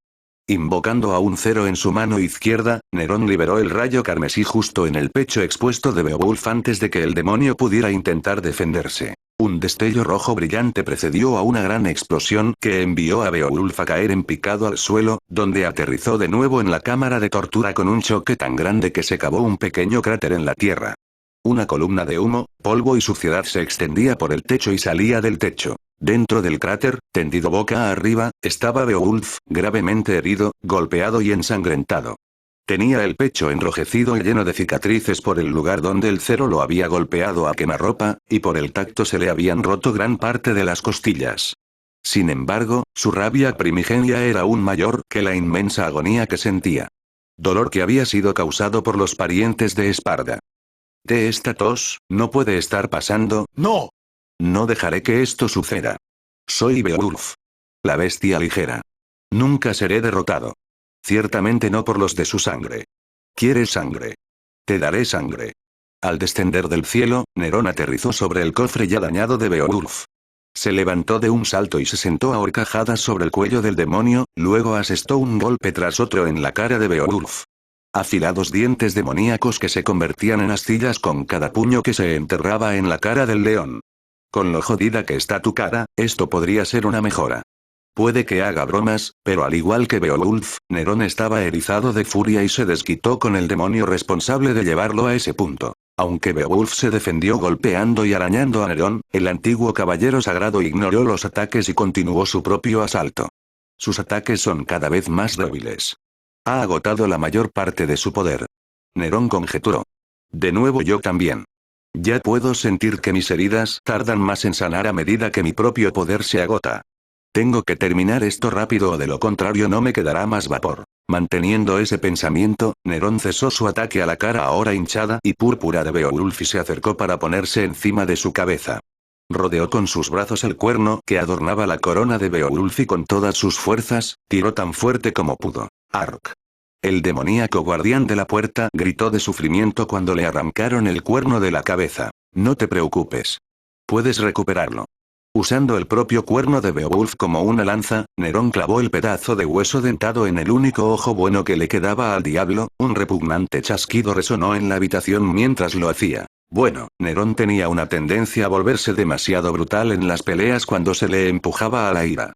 Invocando a un cero en su mano izquierda, Nerón liberó el rayo carmesí justo en el pecho expuesto de Beowulf antes de que el demonio pudiera intentar defenderse. Un destello rojo brillante precedió a una gran explosión que envió a Beowulf a caer en picado al suelo, donde aterrizó de nuevo en la cámara de tortura con un choque tan grande que se cavó un pequeño cráter en la tierra. Una columna de humo, polvo y suciedad se extendía por el techo y salía del techo. Dentro del cráter, tendido boca arriba, estaba Beowulf, gravemente herido, golpeado y ensangrentado. Tenía el pecho enrojecido y lleno de cicatrices por el lugar donde el cero lo había golpeado a quemarropa, y por el tacto se le habían roto gran parte de las costillas. Sin embargo, su rabia primigenia era aún mayor que la inmensa agonía que sentía. Dolor que había sido causado por los parientes de Esparda. De esta tos, no puede estar pasando. ¡No! No dejaré que esto suceda. Soy Beowulf. La bestia ligera. Nunca seré derrotado. Ciertamente no por los de su sangre. ¿Quieres sangre? Te daré sangre. Al descender del cielo, Nerón aterrizó sobre el cofre ya dañado de Beowulf. Se levantó de un salto y se sentó a horcajadas sobre el cuello del demonio, luego asestó un golpe tras otro en la cara de Beowulf. Afilados dientes demoníacos que se convertían en astillas con cada puño que se enterraba en la cara del león. Con lo jodida que está tu cara, esto podría ser una mejora. Puede que haga bromas, pero al igual que Beowulf, Nerón estaba erizado de furia y se desquitó con el demonio responsable de llevarlo a ese punto. Aunque Beowulf se defendió golpeando y arañando a Nerón, el antiguo caballero sagrado ignoró los ataques y continuó su propio asalto. Sus ataques son cada vez más débiles. Ha agotado la mayor parte de su poder. Nerón conjeturó. De nuevo yo también. Ya puedo sentir que mis heridas tardan más en sanar a medida que mi propio poder se agota. Tengo que terminar esto rápido o de lo contrario no me quedará más vapor. Manteniendo ese pensamiento, Nerón cesó su ataque a la cara ahora hinchada y púrpura de Beowulf y se acercó para ponerse encima de su cabeza. Rodeó con sus brazos el cuerno que adornaba la corona de Beowulf y con todas sus fuerzas, tiró tan fuerte como pudo. ¡Arc! El demoníaco guardián de la puerta gritó de sufrimiento cuando le arrancaron el cuerno de la cabeza. No te preocupes. Puedes recuperarlo. Usando el propio cuerno de Beowulf como una lanza, Nerón clavó el pedazo de hueso dentado en el único ojo bueno que le quedaba al diablo, un repugnante chasquido resonó en la habitación mientras lo hacía. Bueno, Nerón tenía una tendencia a volverse demasiado brutal en las peleas cuando se le empujaba a la ira.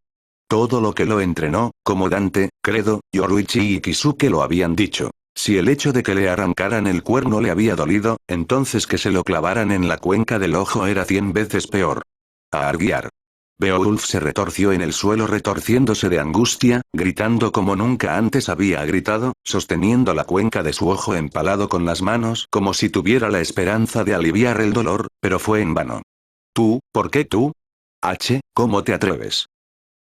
Todo lo que lo entrenó, como Dante, Credo, Yoruichi y Kisuke lo habían dicho. Si el hecho de que le arrancaran el cuerno le había dolido, entonces que se lo clavaran en la cuenca del ojo era 100 veces peor. A arguiar. Beowulf se retorció en el suelo retorciéndose de angustia, gritando como nunca antes había gritado, sosteniendo la cuenca de su ojo empalado con las manos como si tuviera la esperanza de aliviar el dolor, pero fue en vano. ¿Tú? ¿Por qué tú? ¿Cómo te atreves?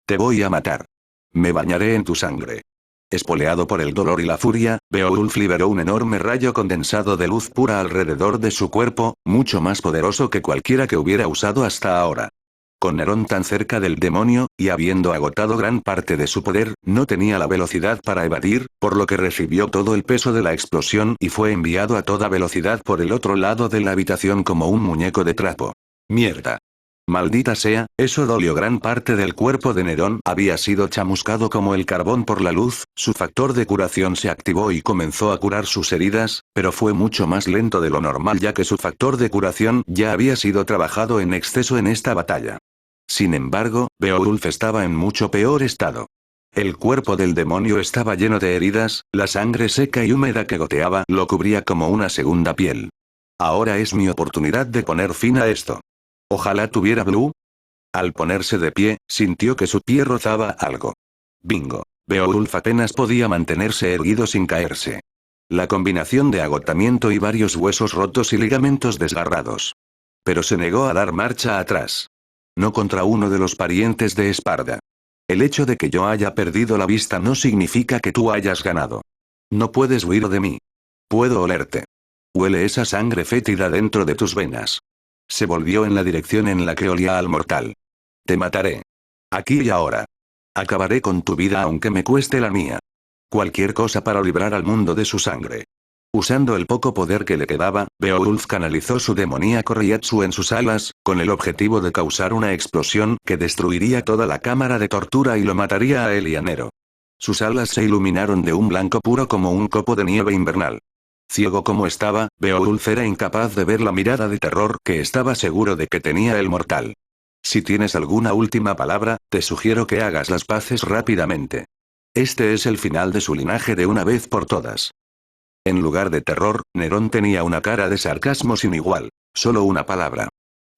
Te voy a matar. Me bañaré en tu sangre. Espoleado por el dolor y la furia, Beowulf liberó un enorme rayo condensado de luz pura alrededor de su cuerpo, mucho más poderoso que cualquiera que hubiera usado hasta ahora. Con Nerón tan cerca del demonio, y habiendo agotado gran parte de su poder, no tenía la velocidad para evadir, por lo que recibió todo el peso de la explosión y fue enviado a toda velocidad por el otro lado de la habitación como un muñeco de trapo. ¡Mierda! Maldita sea, eso dolió. Gran parte del cuerpo de Nerón había sido chamuscado como el carbón por la luz, su factor de curación se activó y comenzó a curar sus heridas, pero fue mucho más lento de lo normal ya que su factor de curación ya había sido trabajado en exceso en esta batalla. Sin embargo, Beowulf estaba en mucho peor estado. El cuerpo del demonio estaba lleno de heridas, la sangre seca y húmeda que goteaba lo cubría como una segunda piel. Ahora es mi oportunidad de poner fin a esto. Ojalá tuviera Blue. Al ponerse de pie, sintió que su pie rozaba algo. Bingo. Beowulf apenas podía mantenerse erguido sin caerse. La combinación de agotamiento y varios huesos rotos y ligamentos desgarrados. Pero se negó a dar marcha atrás. No contra uno de los parientes de Esparda. El hecho de que yo haya perdido la vista no significa que tú hayas ganado. No puedes huir de mí. Puedo olerte. Huele esa sangre fétida dentro de tus venas. Se volvió en la dirección en la que olía al mortal. Te mataré. Aquí y ahora. Acabaré con tu vida aunque me cueste la mía. Cualquier cosa para librar al mundo de su sangre. Usando el poco poder que le quedaba, Beowulf canalizó su demoníaco Reiatsu en sus alas, con el objetivo de causar una explosión que destruiría toda la cámara de tortura y lo mataría a él y a Nero. Sus alas se iluminaron de un blanco puro como un copo de nieve invernal. Ciego como estaba, Beowulf era incapaz de ver la mirada de terror que estaba seguro de que tenía el mortal. Si tienes alguna última palabra, te sugiero que hagas las paces rápidamente. Este es el final de su linaje de una vez por todas. En lugar de terror, Nerón tenía una cara de sarcasmo sin igual. Solo una palabra.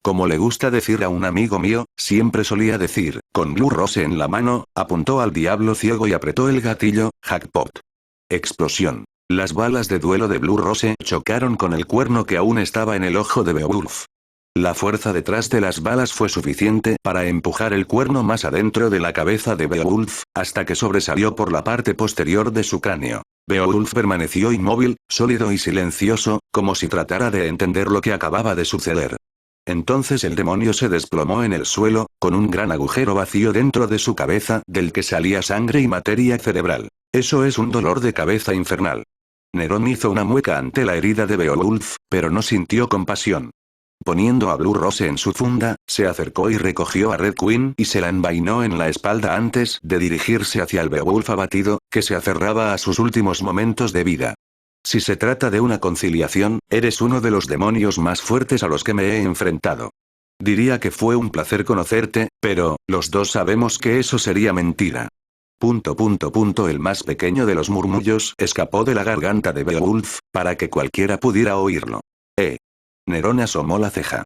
Como le gusta decir a un amigo mío, siempre solía decir, con Blue Rose en la mano, apuntó al diablo ciego y apretó el gatillo, jackpot. Explosión. Las balas de duelo de Blue Rose chocaron con el cuerno que aún estaba en el ojo de Beowulf. La fuerza detrás de las balas fue suficiente para empujar el cuerno más adentro de la cabeza de Beowulf, hasta que sobresalió por la parte posterior de su cráneo. Beowulf permaneció inmóvil, sólido y silencioso, como si tratara de entender lo que acababa de suceder. Entonces el demonio se desplomó en el suelo, con un gran agujero vacío dentro de su cabeza, del que salía sangre y materia cerebral. Eso es un dolor de cabeza infernal. Nerón hizo una mueca ante la herida de Beowulf, pero no sintió compasión. Poniendo a Blue Rose en su funda, se acercó y recogió a Red Queen y se la envainó en la espalda antes de dirigirse hacia el Beowulf abatido, que se aferraba a sus últimos momentos de vida. Si se trata de una conciliación, eres uno de los demonios más fuertes a los que me he enfrentado. Diría que fue un placer conocerte, pero, los dos sabemos que eso sería mentira. El más pequeño de los murmullos escapó de la garganta de Beowulf, para que cualquiera pudiera oírlo. Nerón asomó la ceja.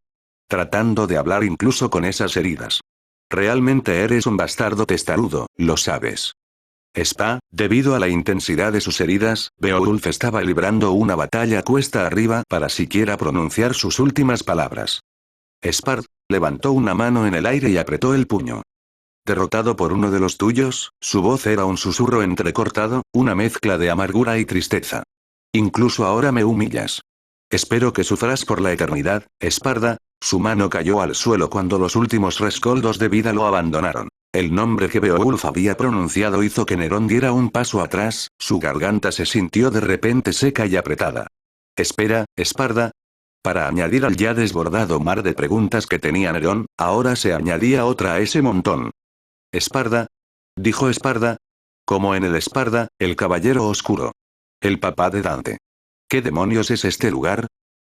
Tratando de hablar incluso con esas heridas. Realmente eres un bastardo testarudo, lo sabes. Debido a la intensidad de sus heridas, Beowulf estaba librando una batalla cuesta arriba para siquiera pronunciar sus últimas palabras. Spart levantó una mano en el aire y apretó el puño. Derrotado por uno de los tuyos, su voz era un susurro entrecortado, una mezcla de amargura y tristeza. Incluso ahora me humillas. Espero que sufras por la eternidad, Esparda. Su mano cayó al suelo cuando los últimos rescoldos de vida lo abandonaron. El nombre que Beowulf había pronunciado hizo que Nerón diera un paso atrás, su garganta se sintió de repente seca y apretada. Espera, Esparda. Para añadir al ya desbordado mar de preguntas que tenía Nerón, ahora se añadía otra a ese montón. Esparda. Dijo Esparda. Como en el Esparda, el caballero oscuro. El papá de Dante. ¿Qué demonios es este lugar?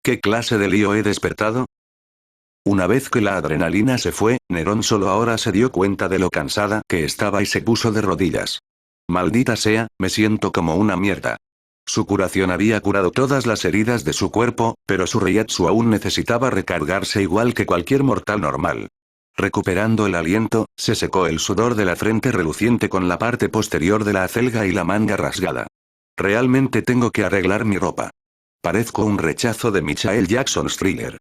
¿Qué clase de lío he despertado? Una vez que la adrenalina se fue, Nerón solo ahora se dio cuenta de lo cansada que estaba y se puso de rodillas. Maldita sea, me siento como una mierda. Su curación había curado todas las heridas de su cuerpo, pero su Reiatsu aún necesitaba recargarse igual que cualquier mortal normal. Recuperando el aliento, se secó el sudor de la frente reluciente con la parte posterior de la acelga y la manga rasgada. Realmente tengo que arreglar mi ropa. Parezco un rechazo de Michael Jackson's Thriller.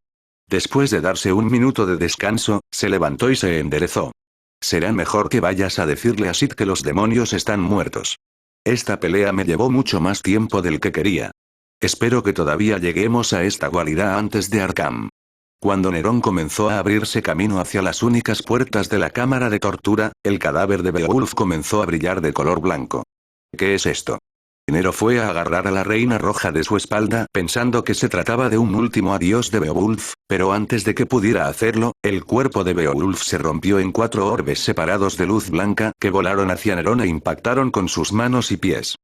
Después de darse un minuto de descanso, se levantó y se enderezó. Será mejor que vayas a decirle a Sid que los demonios están muertos. Esta pelea me llevó mucho más tiempo del que quería. Espero que todavía lleguemos a esta guarida antes de Arkham. Cuando Nerón comenzó a abrirse camino hacia las únicas puertas de la cámara de tortura, el cadáver de Beowulf comenzó a brillar de color blanco. ¿Qué es esto? Nero fue a agarrar a la reina roja de su espalda pensando que se trataba de un último adiós de Beowulf, pero antes de que pudiera hacerlo, el cuerpo de Beowulf se rompió en 4 orbes separados de luz blanca que volaron hacia Nerón e impactaron con sus manos y pies.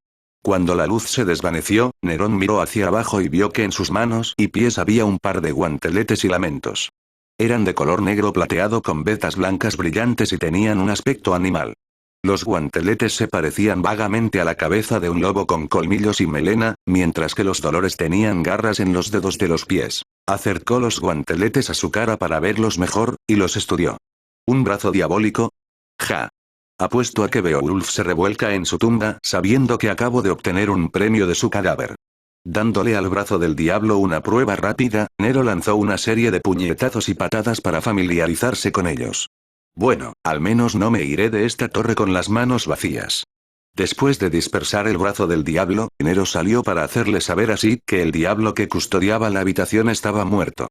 Cuando la luz se desvaneció, Nerón miró hacia abajo y vio que en sus manos y pies había un par de guanteletes y lamentos. Eran de color negro plateado con vetas blancas brillantes y tenían un aspecto animal. Los guanteletes se parecían vagamente a la cabeza de un lobo con colmillos y melena, mientras que los dolores tenían garras en los dedos de los pies. Acercó los guanteletes a su cara para verlos mejor, y los estudió. ¿Un brazo diabólico? Ja. Apuesto a que Beowulf se revuelca en su tumba sabiendo que acabo de obtener un premio de su cadáver. Dándole al brazo del diablo una prueba rápida, Nero lanzó una serie de puñetazos y patadas para familiarizarse con ellos. Bueno, al menos no me iré de esta torre con las manos vacías. Después de dispersar el brazo del diablo, Nero salió para hacerle saber a Sid que el diablo que custodiaba la habitación estaba muerto.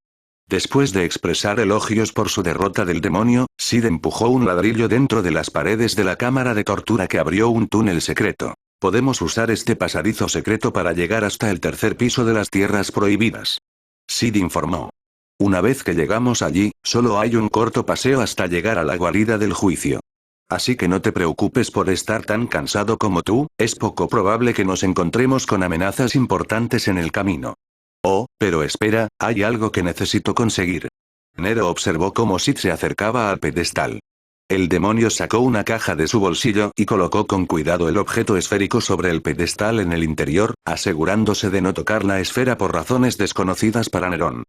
Después de expresar elogios por su derrota del demonio, Sid empujó un ladrillo dentro de las paredes de la cámara de tortura que abrió un túnel secreto. Podemos usar este pasadizo secreto para llegar hasta el tercer piso de las tierras prohibidas. Sid informó. Una vez que llegamos allí, solo hay un corto paseo hasta llegar a la guarida del juicio. Así que no te preocupes por estar tan cansado como tú, es poco probable que nos encontremos con amenazas importantes en el camino. Oh, pero espera, hay algo que necesito conseguir. Nero observó cómo Sid se acercaba al pedestal. El demonio sacó una caja de su bolsillo y colocó con cuidado el objeto esférico sobre el pedestal en el interior, asegurándose de no tocar la esfera por razones desconocidas para Nerón.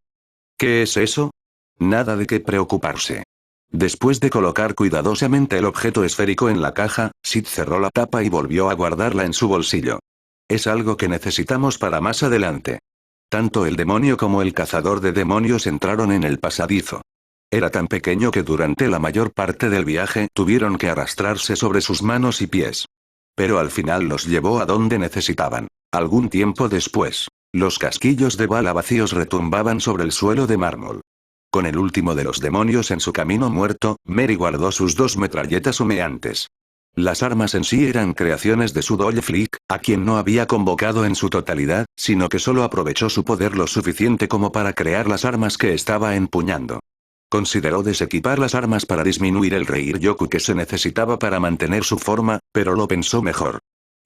¿Qué es eso? Nada de qué preocuparse. Después de colocar cuidadosamente el objeto esférico en la caja, Sid cerró la tapa y volvió a guardarla en su bolsillo. Es algo que necesitamos para más adelante. Tanto el demonio como el cazador de demonios entraron en el pasadizo. Era tan pequeño que durante la mayor parte del viaje tuvieron que arrastrarse sobre sus manos y pies. Pero al final los llevó a donde necesitaban. Algún tiempo después, los casquillos de bala vacíos retumbaban sobre el suelo de mármol. Con el último de los demonios en su camino muerto, Mary guardó sus 2 metralletas humeantes. Las armas en sí eran creaciones de su doble Flick, a quien no había convocado en su totalidad, sino que solo aprovechó su poder lo suficiente como para crear las armas que estaba empuñando. Consideró desequipar las armas para disminuir el Reiryoku que se necesitaba para mantener su forma, pero lo pensó mejor.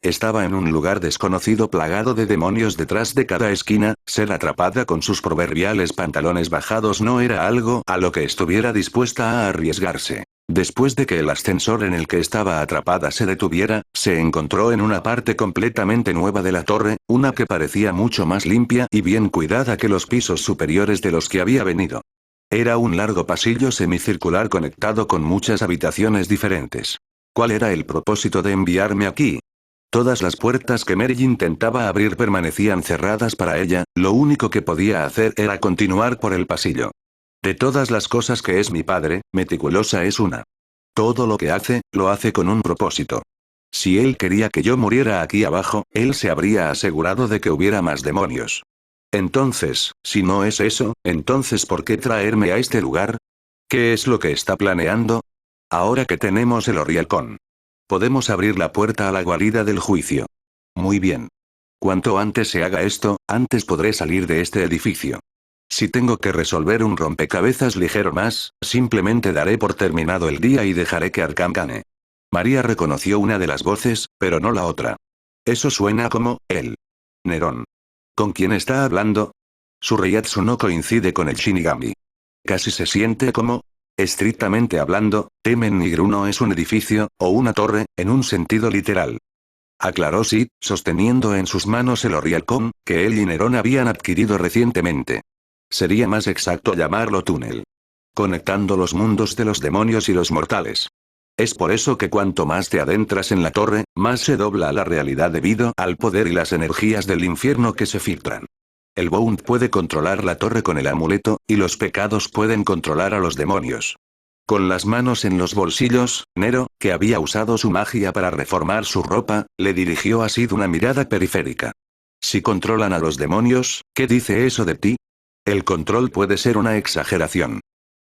Estaba en un lugar desconocido plagado de demonios detrás de cada esquina, ser atrapada con sus proverbiales pantalones bajados no era algo a lo que estuviera dispuesta a arriesgarse. Después de que el ascensor en el que estaba atrapada se detuviera, se encontró en una parte completamente nueva de la torre, una que parecía mucho más limpia y bien cuidada que los pisos superiores de los que había venido. Era un largo pasillo semicircular conectado con muchas habitaciones diferentes. ¿Cuál era el propósito de enviarme aquí? Todas las puertas que Mary intentaba abrir permanecían cerradas para ella, lo único que podía hacer era continuar por el pasillo. De todas las cosas que es mi padre, meticulosa es una. Todo lo que hace, lo hace con un propósito. Si él quería que yo muriera aquí abajo, él se habría asegurado de que hubiera más demonios. Entonces, si no es eso, entonces ¿por qué traerme a este lugar? ¿Qué es lo que está planeando? Ahora que tenemos el Orialcón. Podemos abrir la puerta a la guarida del juicio. Muy bien. Cuanto antes se haga esto, antes podré salir de este edificio. Si tengo que resolver un rompecabezas ligero más, simplemente daré por terminado el día y dejaré que Arkham gane. María reconoció una de las voces, pero no la otra. Eso suena como, él. Nerón. ¿Con quién está hablando? Su reiatsu no coincide con el Shinigami. Casi se siente como... Estrictamente hablando, Temen Nigru no es un edificio, o una torre, en un sentido literal. Aclaró Sid, sosteniendo en sus manos el Orialcón, que él y Nerón habían adquirido recientemente. Sería más exacto llamarlo túnel. Conectando los mundos de los demonios y los mortales. Es por eso que cuanto más te adentras en la torre, más se dobla la realidad debido al poder y las energías del infierno que se filtran. El Bount puede controlar la torre con el amuleto, y los pecados pueden controlar a los demonios. Con las manos en los bolsillos, Nero, que había usado su magia para reformar su ropa, le dirigió a Sid una mirada periférica. Si controlan a los demonios, ¿qué dice eso de ti? El control puede ser una exageración.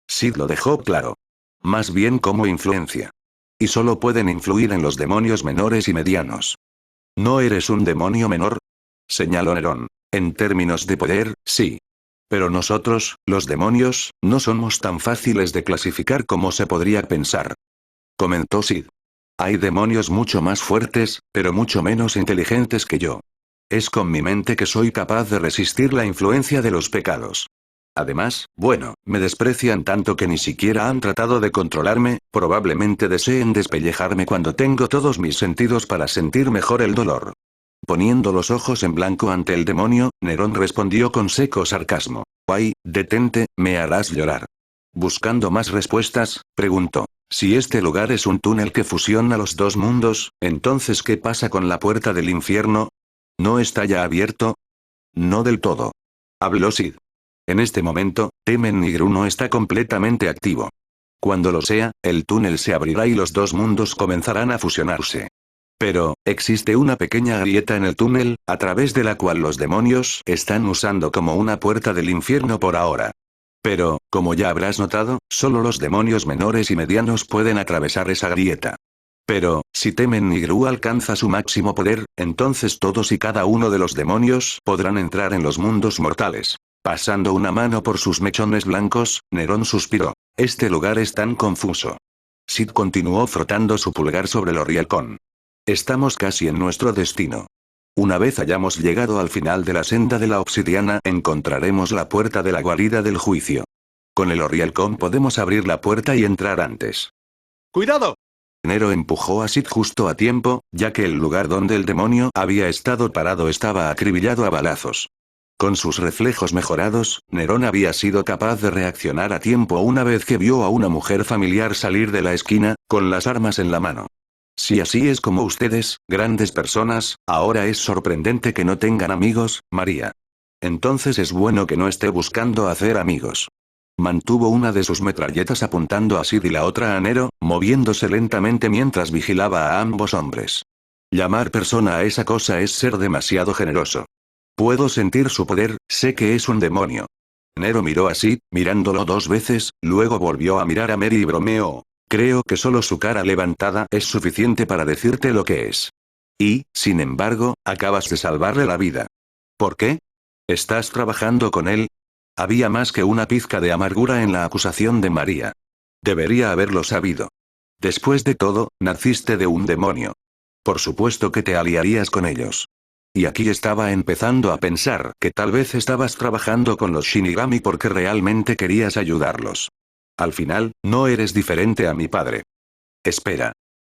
Sid lo dejó claro. Más bien como influencia. Y solo pueden influir en los demonios menores y medianos. ¿No eres un demonio menor? Señaló Nerón. En términos de poder, sí. Pero nosotros, los demonios, no somos tan fáciles de clasificar como se podría pensar. Comentó Sid. Hay demonios mucho más fuertes, pero mucho menos inteligentes que yo. Es con mi mente que soy capaz de resistir la influencia de los pecados. Además, bueno, me desprecian tanto que ni siquiera han tratado de controlarme, probablemente deseen despellejarme cuando tengo todos mis sentidos para sentir mejor el dolor. Poniendo los ojos en blanco ante el demonio, Nerón respondió con seco sarcasmo. «Ay, detente, me harás llorar». Buscando más respuestas, preguntó. «Si este lugar es un túnel que fusiona los dos mundos, entonces ¿qué pasa con la puerta del infierno? ¿No está ya abierto?» «No del todo». Habló Sid. En este momento, Temen Nigru no está completamente activo. Cuando lo sea, el túnel se abrirá y los dos mundos comenzarán a fusionarse. Pero, existe una pequeña grieta en el túnel, a través de la cual los demonios están usando como una puerta del infierno por ahora. Pero, como ya habrás notado, solo los demonios menores y medianos pueden atravesar esa grieta. Pero, si Temen Nigru alcanza su máximo poder, entonces todos y cada uno de los demonios podrán entrar en los mundos mortales. Pasando una mano por sus mechones blancos, Nerón suspiró. Este lugar es tan confuso. Sid continuó frotando su pulgar sobre el Orielcon. Estamos casi en nuestro destino. Una vez hayamos llegado al final de la senda de la obsidiana, encontraremos la puerta de la guarida del juicio. Con el Orielcon podemos abrir la puerta y entrar antes. ¡Cuidado! Nero empujó a Sid justo a tiempo, ya que el lugar donde el demonio había estado parado estaba acribillado a balazos. Con sus reflejos mejorados, Nerón había sido capaz de reaccionar a tiempo una vez que vio a una mujer familiar salir de la esquina, con las armas en la mano. Si así es como ustedes, grandes personas, ahora es sorprendente que no tengan amigos, María. Entonces es bueno que no esté buscando hacer amigos. Mantuvo una de sus metralletas apuntando a Sid y la otra a Nero, moviéndose lentamente mientras vigilaba a ambos hombres. Llamar persona a esa cosa es ser demasiado generoso. Puedo sentir su poder, sé que es un demonio. Nero miró a Sid, mirándolo 2 veces, luego volvió a mirar a Mary y bromeó. Creo que solo su cara levantada es suficiente para decirte lo que es. Y, sin embargo, acabas de salvarle la vida. ¿Por qué? ¿Estás trabajando con él? Había más que una pizca de amargura en la acusación de María. Debería haberlo sabido. Después de todo, naciste de un demonio. Por supuesto que te aliarías con ellos. Y aquí estaba empezando a pensar que tal vez estabas trabajando con los Shinigami porque realmente querías ayudarlos. Al final, no eres diferente a mi padre. Espera.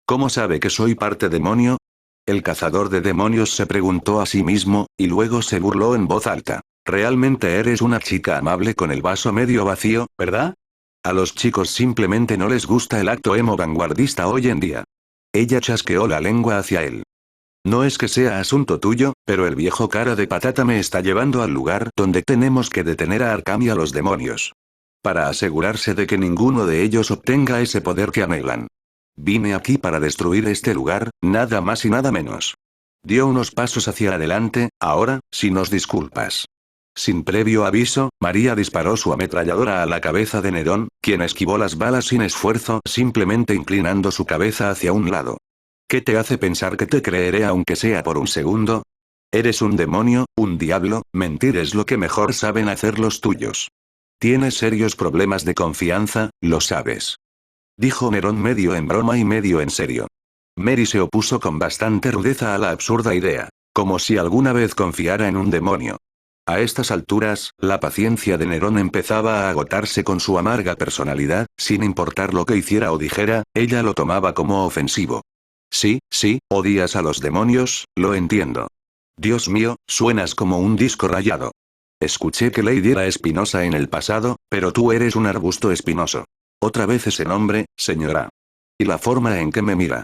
¿Cómo sabe que soy parte demonio? El cazador de demonios se preguntó a sí mismo, y luego se burló en voz alta. Realmente eres una chica amable con el vaso medio vacío, ¿verdad? A los chicos simplemente no les gusta el acto emo vanguardista hoy en día. Ella chasqueó la lengua hacia él. No es que sea asunto tuyo, pero el viejo cara de patata me está llevando al lugar donde tenemos que detener a Arkham y a los demonios. Para asegurarse de que ninguno de ellos obtenga ese poder que anhelan. Vine aquí para destruir este lugar, nada más y nada menos. Dio unos pasos hacia adelante, ahora, si nos disculpas. Sin previo aviso, María disparó su ametralladora a la cabeza de Nerón, quien esquivó las balas sin esfuerzo, simplemente inclinando su cabeza hacia un lado. ¿Qué te hace pensar que te creeré aunque sea por un segundo? Eres un demonio, un diablo, mentir es lo que mejor saben hacer los tuyos. Tienes serios problemas de confianza, lo sabes. Dijo Nerón medio en broma y medio en serio. Mary se opuso con bastante rudeza a la absurda idea, como si alguna vez confiara en un demonio. A estas alturas, la paciencia de Nerón empezaba a agotarse con su amarga personalidad, sin importar lo que hiciera o dijera, ella lo tomaba como ofensivo. Sí, odias a los demonios, lo entiendo. Dios mío, suenas como un disco rayado. Escuché que Lady era espinosa en el pasado, pero tú eres un arbusto espinoso. Otra vez ese nombre, señora. Y la forma en que me mira.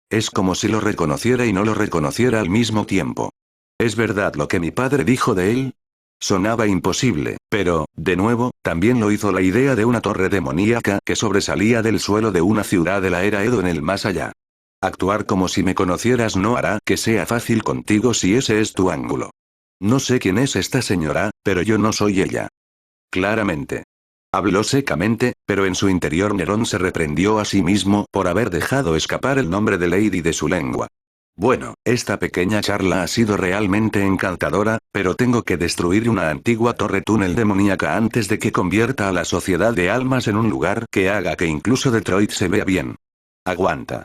Es como si lo reconociera y no lo reconociera al mismo tiempo. ¿Es verdad lo que mi padre dijo de él? Sonaba imposible, pero, de nuevo, también lo hizo la idea de una torre demoníaca que sobresalía del suelo de una ciudad de la era Edo en el más allá. Actuar como si me conocieras no hará que sea fácil contigo si ese es tu ángulo. No sé quién es esta señora, pero yo no soy ella. Claramente. Habló secamente, pero en su interior Nerón se reprendió a sí mismo por haber dejado escapar el nombre de Lady de su lengua. Bueno, esta pequeña charla ha sido realmente encantadora, pero tengo que destruir una antigua torre túnel demoníaca antes de que convierta a la sociedad de almas en un lugar que haga que incluso Detroit se vea bien. Aguanta.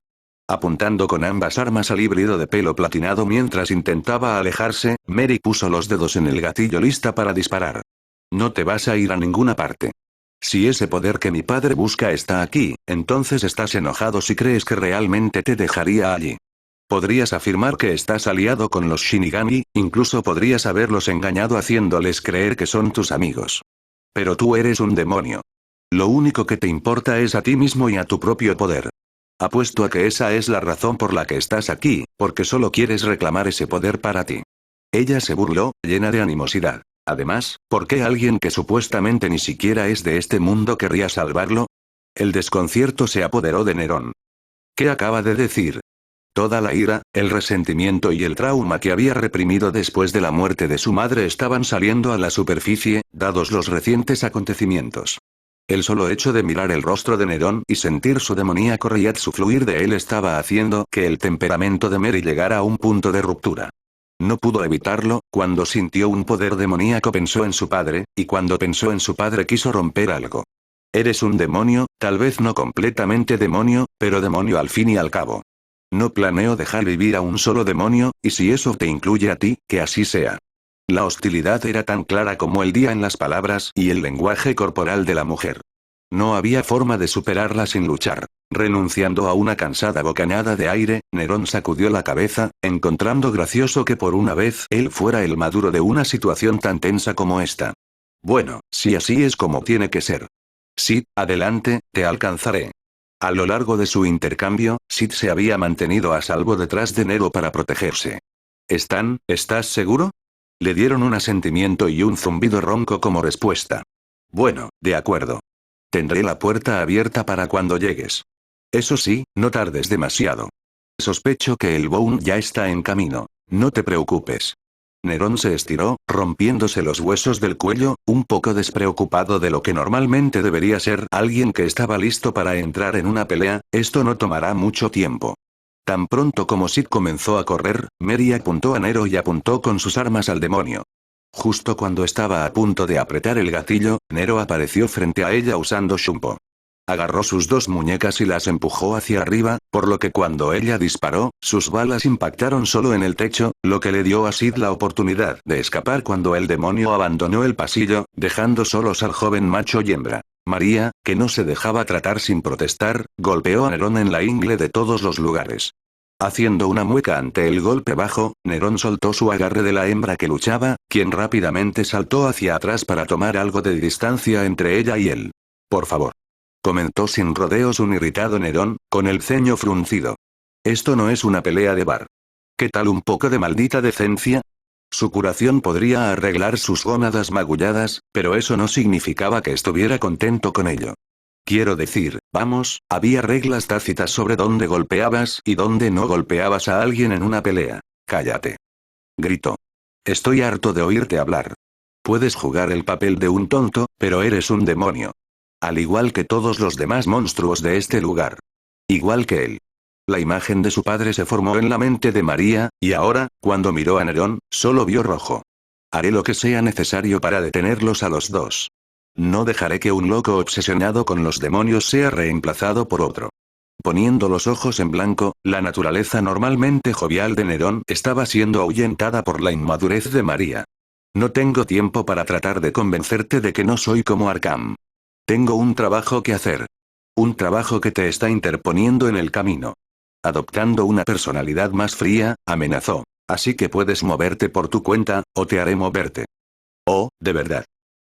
Apuntando con ambas armas al híbrido de pelo platinado mientras intentaba alejarse, Mary puso los dedos en el gatillo lista para disparar. No te vas a ir a ninguna parte. Si ese poder que mi padre busca está aquí, entonces estás enojado si crees que realmente te dejaría allí. Podrías afirmar que estás aliado con los Shinigami, incluso podrías haberlos engañado haciéndoles creer que son tus amigos. Pero tú eres un demonio. Lo único que te importa es a ti mismo y a tu propio poder. Apuesto a que esa es la razón por la que estás aquí, porque solo quieres reclamar ese poder para ti. Ella se burló, llena de animosidad. Además, ¿por qué alguien que supuestamente ni siquiera es de este mundo querría salvarlo? El desconcierto se apoderó de Nerón. ¿Qué acaba de decir? Toda la ira, el resentimiento y el trauma que había reprimido después de la muerte de su madre estaban saliendo a la superficie, dados los recientes acontecimientos. El solo hecho de mirar el rostro de Nerón y sentir su demoníaco Reiatsu fluir de él estaba haciendo que el temperamento de Mary llegara a un punto de ruptura. No pudo evitarlo, cuando sintió un poder demoníaco pensó en su padre, y cuando pensó en su padre quiso romper algo. Eres un demonio, tal vez no completamente demonio, pero demonio al fin y al cabo. No planeo dejar vivir a un solo demonio, y si eso te incluye a ti, que así sea. La hostilidad era tan clara como el día en las palabras y el lenguaje corporal de la mujer. No había forma de superarla sin luchar. Renunciando a una cansada bocanada de aire, Nerón sacudió la cabeza, encontrando gracioso que por una vez él fuera el maduro de una situación tan tensa como esta. Bueno, si así es como tiene que ser. Sid, adelante, te alcanzaré. A lo largo de su intercambio, Sid se había mantenido a salvo detrás de Nero para protegerse. ¿Estás seguro? Le dieron un asentimiento y un zumbido ronco como respuesta. Bueno, de acuerdo. Tendré la puerta abierta para cuando llegues. Eso sí, no tardes demasiado. Sospecho que el Bone ya está en camino. No te preocupes. Nerón se estiró, rompiéndose los huesos del cuello, un poco despreocupado de lo que normalmente debería ser alguien que estaba listo para entrar en una pelea. Esto no tomará mucho tiempo. Tan pronto como Sid comenzó a correr, Mary apuntó a Nero y apuntó con sus armas al demonio. Justo cuando estaba a punto de apretar el gatillo, Nero apareció frente a ella usando Shumpo. Agarró sus dos muñecas y las empujó hacia arriba, por lo que cuando ella disparó, sus balas impactaron solo en el techo, lo que le dio a Sid la oportunidad de escapar cuando el demonio abandonó el pasillo, dejando solos al joven macho y hembra. María, que no se dejaba tratar sin protestar, golpeó a Nerón en la ingle de todos los lugares. Haciendo una mueca ante el golpe bajo, Nerón soltó su agarre de la hembra que luchaba, quien rápidamente saltó hacia atrás para tomar algo de distancia entre ella y él. Por favor. Comentó sin rodeos un irritado Nerón, con el ceño fruncido. Esto no es una pelea de bar. ¿Qué tal un poco de maldita decencia? Su curación podría arreglar sus gónadas magulladas, pero eso no significaba que estuviera contento con ello. Quiero decir, vamos, había reglas tácitas sobre dónde golpeabas y dónde no golpeabas a alguien en una pelea. Cállate. Gritó. Estoy harto de oírte hablar. Puedes jugar el papel de un tonto, pero eres un demonio. Al igual que todos los demás monstruos de este lugar. Igual que él. La imagen de su padre se formó en la mente de María, y ahora, cuando miró a Nerón, solo vio rojo. Haré lo que sea necesario para detenerlos a los dos. No dejaré que un loco obsesionado con los demonios sea reemplazado por otro. Poniendo los ojos en blanco, la naturaleza normalmente jovial de Nerón estaba siendo ahuyentada por la inmadurez de María. No tengo tiempo para tratar de convencerte de que no soy como Arkham. Tengo un trabajo que hacer. Un trabajo que te está interponiendo en el camino. Adoptando una personalidad más fría, amenazó. Así que puedes moverte por tu cuenta, o te haré moverte. Oh, de verdad.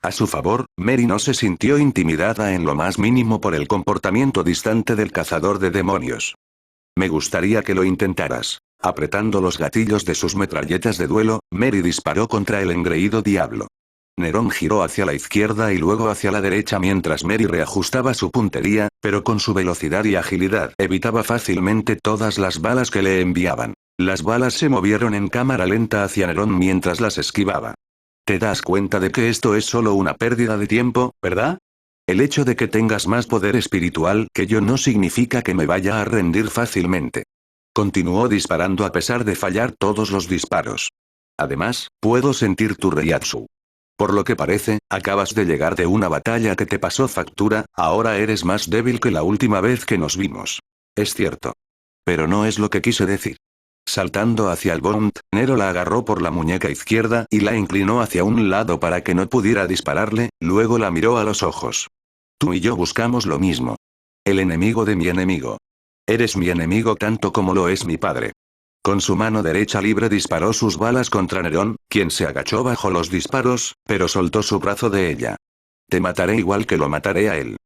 A su favor, Mary no se sintió intimidada en lo más mínimo por el comportamiento distante del cazador de demonios. Me gustaría que lo intentaras. Apretando los gatillos de sus metralletas de duelo, Mary disparó contra el engreído diablo. Nerón giró hacia la izquierda y luego hacia la derecha mientras Mary reajustaba su puntería, pero con su velocidad y agilidad evitaba fácilmente todas las balas que le enviaban. Las balas se movieron en cámara lenta hacia Nerón mientras las esquivaba. ¿Te das cuenta de que esto es solo una pérdida de tiempo, verdad? El hecho de que tengas más poder espiritual que yo no significa que me vaya a rendir fácilmente. Continuó disparando a pesar de fallar todos los disparos. Además, puedo sentir tu Reiatsu. Por lo que parece, acabas de llegar de una batalla que te pasó factura, ahora eres más débil que la última vez que nos vimos. Es cierto. Pero no es lo que quise decir. Saltando hacia el Bond, Nero la agarró por la muñeca izquierda y la inclinó hacia un lado para que no pudiera dispararle, luego la miró a los ojos. Tú y yo buscamos lo mismo. El enemigo de mi enemigo. Eres mi enemigo tanto como lo es mi padre. Con su mano derecha libre disparó sus balas contra Nerón, quien se agachó bajo los disparos, pero soltó su brazo de ella. Te mataré igual que lo mataré a él.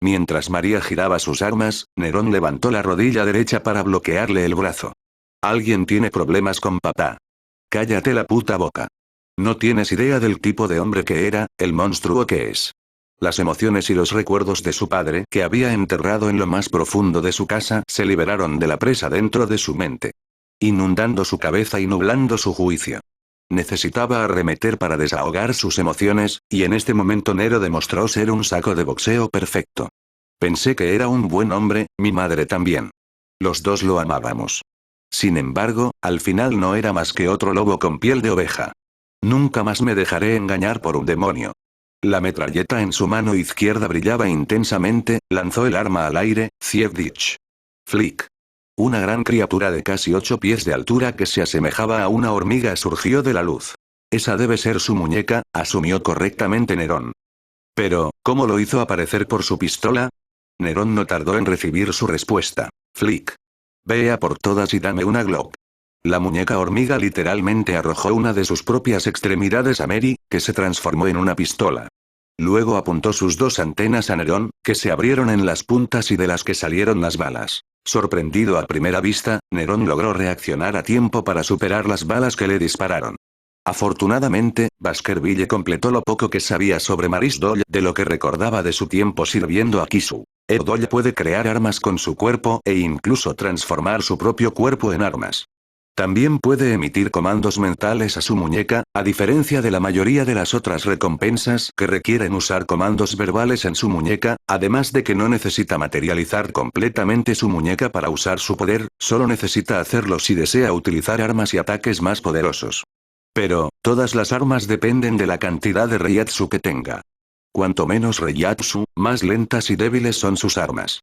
Mientras María giraba sus armas, Nerón levantó la rodilla derecha para bloquearle el brazo. Alguien tiene problemas con papá. Cállate la puta boca. No tienes idea del tipo de hombre que era, el monstruo que es. Las emociones y los recuerdos de su padre, que había enterrado en lo más profundo de su casa, se liberaron de la presa dentro de su mente, inundando su cabeza y nublando su juicio. Necesitaba arremeter para desahogar sus emociones, y en este momento Nero demostró ser un saco de boxeo perfecto. Pensé que era un buen hombre, mi madre también. Los dos lo amábamos. Sin embargo, al final no era más que otro lobo con piel de oveja. Nunca más me dejaré engañar por un demonio. La metralleta en su mano izquierda brillaba intensamente, lanzó el arma al aire, Zievdich. Flick. Una gran criatura de casi 8 pies de altura que se asemejaba a una hormiga surgió de la luz. Esa debe ser su muñeca, asumió correctamente Nerón. Pero, ¿cómo lo hizo aparecer por su pistola? Nerón no tardó en recibir su respuesta. Flick. Ve a por todas y dame una Glock. La muñeca hormiga literalmente arrojó una de sus propias extremidades a Mary, que se transformó en una pistola. Luego apuntó sus 2 antenas a Nerón, que se abrieron en las puntas y de las que salieron las balas. Sorprendido a primera vista, Nerón logró reaccionar a tiempo para superar las balas que le dispararon. Afortunadamente, Baskerville completó lo poco que sabía sobre Maris Doll de lo que recordaba de su tiempo sirviendo a Kisu. Doll puede crear armas con su cuerpo e incluso transformar su propio cuerpo en armas. También puede emitir comandos mentales a su muñeca, a diferencia de la mayoría de las otras recompensas que requieren usar comandos verbales en su muñeca, además de que no necesita materializar completamente su muñeca para usar su poder, solo necesita hacerlo si desea utilizar armas y ataques más poderosos. Pero, todas las armas dependen de la cantidad de Reiatsu que tenga. Cuanto menos Reiatsu, más lentas y débiles son sus armas.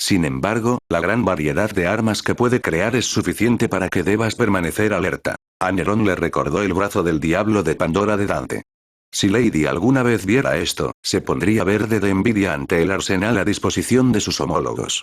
Sin embargo, la gran variedad de armas que puede crear es suficiente para que debas permanecer alerta. A Nerón le recordó el brazo del diablo de Pandora de Dante. Si Lady alguna vez viera esto, se pondría verde de envidia ante el arsenal a disposición de sus homólogos.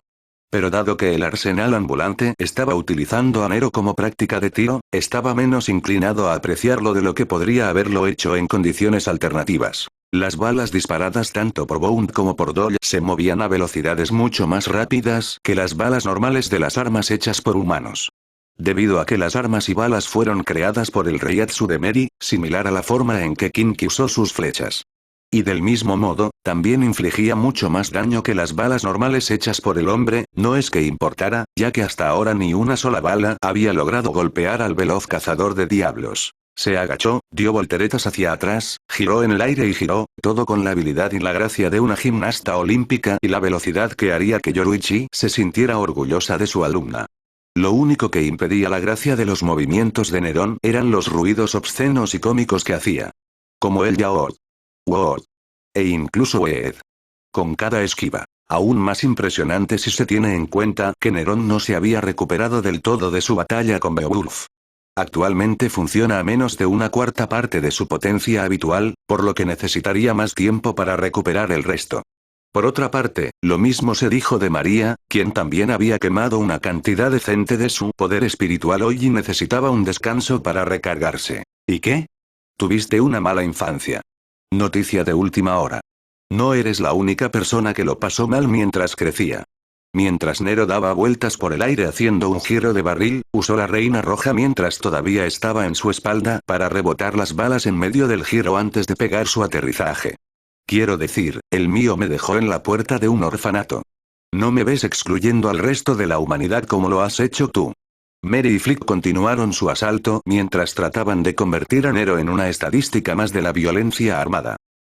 Pero dado que el arsenal ambulante estaba utilizando a Nero como práctica de tiro, estaba menos inclinado a apreciarlo de lo que podría haberlo hecho en condiciones alternativas. Las balas disparadas tanto por Bond como por Doll se movían a velocidades mucho más rápidas que las balas normales de las armas hechas por humanos. Debido a que las armas y balas fueron creadas por el Reiatsu de Mary, similar a la forma en que Kinki usó sus flechas. Y del mismo modo, también infligía mucho más daño que las balas normales hechas por el hombre, no es que importara, ya que hasta ahora ni una sola bala había logrado golpear al veloz cazador de diablos. Se agachó, dio volteretas hacia atrás, giró en el aire y giró, todo con la habilidad y la gracia de una gimnasta olímpica y la velocidad que haría que Yoruichi se sintiera orgullosa de su alumna. Lo único que impedía la gracia de los movimientos de Nerón eran los ruidos obscenos y cómicos que hacía. Como el yaoi. Wow. E incluso Weed. Con cada esquiva. Aún más impresionante si se tiene en cuenta que Nerón no se había recuperado del todo de su batalla con Beowulf. Actualmente funciona a menos de una cuarta parte de su potencia habitual, por lo que necesitaría más tiempo para recuperar el resto. Por otra parte, lo mismo se dijo de María, quien también había quemado una cantidad decente de su poder espiritual hoy y necesitaba un descanso para recargarse. ¿Y qué? Tuviste una mala infancia. Noticia de última hora. No eres la única persona que lo pasó mal mientras crecía. Mientras Nero daba vueltas por el aire haciendo un giro de barril, usó la reina roja mientras todavía estaba en su espalda para rebotar las balas en medio del giro antes de pegar su aterrizaje. Quiero decir, el mío me dejó en la puerta de un orfanato. No me ves excluyendo al resto de la humanidad como lo has hecho tú. Mary y Flick continuaron su asalto mientras trataban de convertir a Nero en una estadística más de la violencia armada.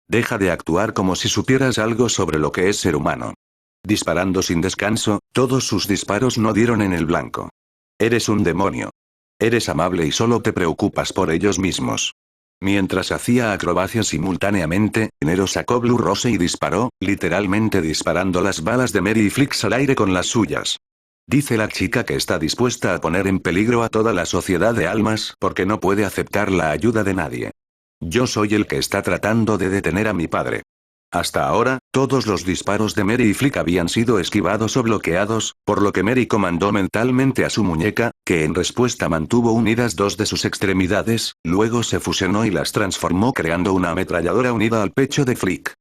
Deja de actuar como si supieras algo sobre lo que es ser humano. Disparando sin descanso, todos sus disparos no dieron en el blanco. Eres un demonio. Eres amable y solo te preocupas por ellos mismos. Mientras hacía acrobacias simultáneamente, Nero sacó Blue Rose y disparó, literalmente disparando las balas de Mary y Flick al aire con las suyas. Dice la chica que está dispuesta a poner en peligro a toda la sociedad de almas porque no puede aceptar la ayuda de nadie. Yo soy el que está tratando de detener a mi padre. Hasta ahora, todos los disparos de Mary y Flick habían sido esquivados o bloqueados, por lo que Mary comandó mentalmente a su muñeca, que en respuesta mantuvo unidas 2 de sus extremidades, luego se fusionó y las transformó creando una ametralladora unida al pecho de Flick.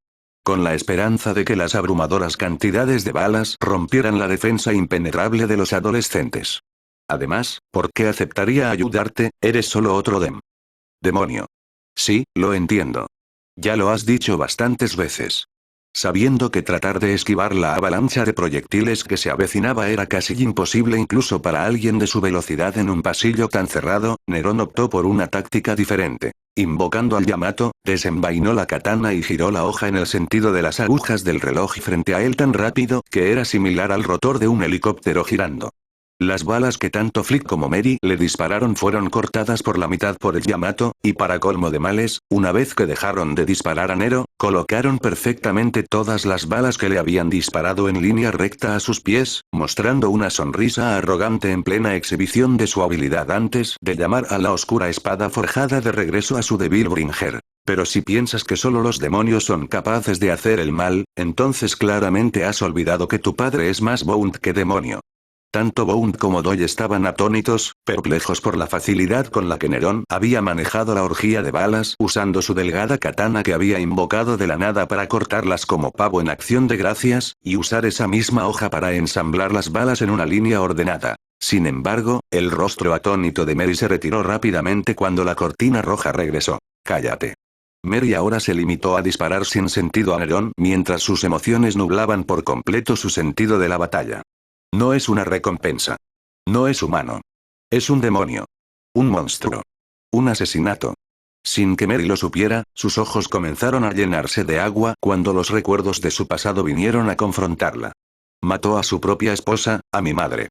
Con la esperanza de que las abrumadoras cantidades de balas rompieran la defensa impenetrable de los adolescentes. Además, ¿por qué aceptaría ayudarte? Eres solo otro demonio. Sí, lo entiendo. Ya lo has dicho bastantes veces. sabiendo que tratar de esquivar la avalancha de proyectiles que se avecinaba era casi imposible incluso para alguien de su velocidad en un pasillo tan cerrado, Nerón optó por una táctica diferente. Invocando al Yamato, desenvainó la katana y giró la hoja en el sentido de las agujas del reloj frente a él tan rápido que era similar al rotor de un helicóptero girando. Las balas que tanto Flick como Mary le dispararon fueron cortadas por la mitad por el Yamato, y para colmo de males, una vez que dejaron de disparar a Nero, colocaron perfectamente todas las balas que le habían disparado en línea recta a sus pies, mostrando una sonrisa arrogante en plena exhibición de su habilidad antes de llamar a la oscura espada forjada de regreso a su débil Bringer. Pero si piensas que solo los demonios son capaces de hacer el mal, entonces claramente has olvidado que tu padre es más Bount que demonio. Tanto Bount como Doy estaban atónitos, perplejos por la facilidad con la que Nerón había manejado la orgía de balas usando su delgada katana que había invocado de la nada para cortarlas como pavo en acción de gracias, y usar esa misma hoja para ensamblar las balas en una línea ordenada. Sin embargo, el rostro atónito de Mary se retiró rápidamente cuando la cortina roja regresó. «Cállate». Mary ahora se limitó a disparar sin sentido a Nerón mientras sus emociones nublaban por completo su sentido de la batalla. No es una recompensa. No es humano. Es un demonio. Un monstruo. Un asesinato. Sin que Mary lo supiera, sus ojos comenzaron a llenarse de agua cuando los recuerdos de su pasado vinieron a confrontarla. Mató a su propia esposa, a mi madre.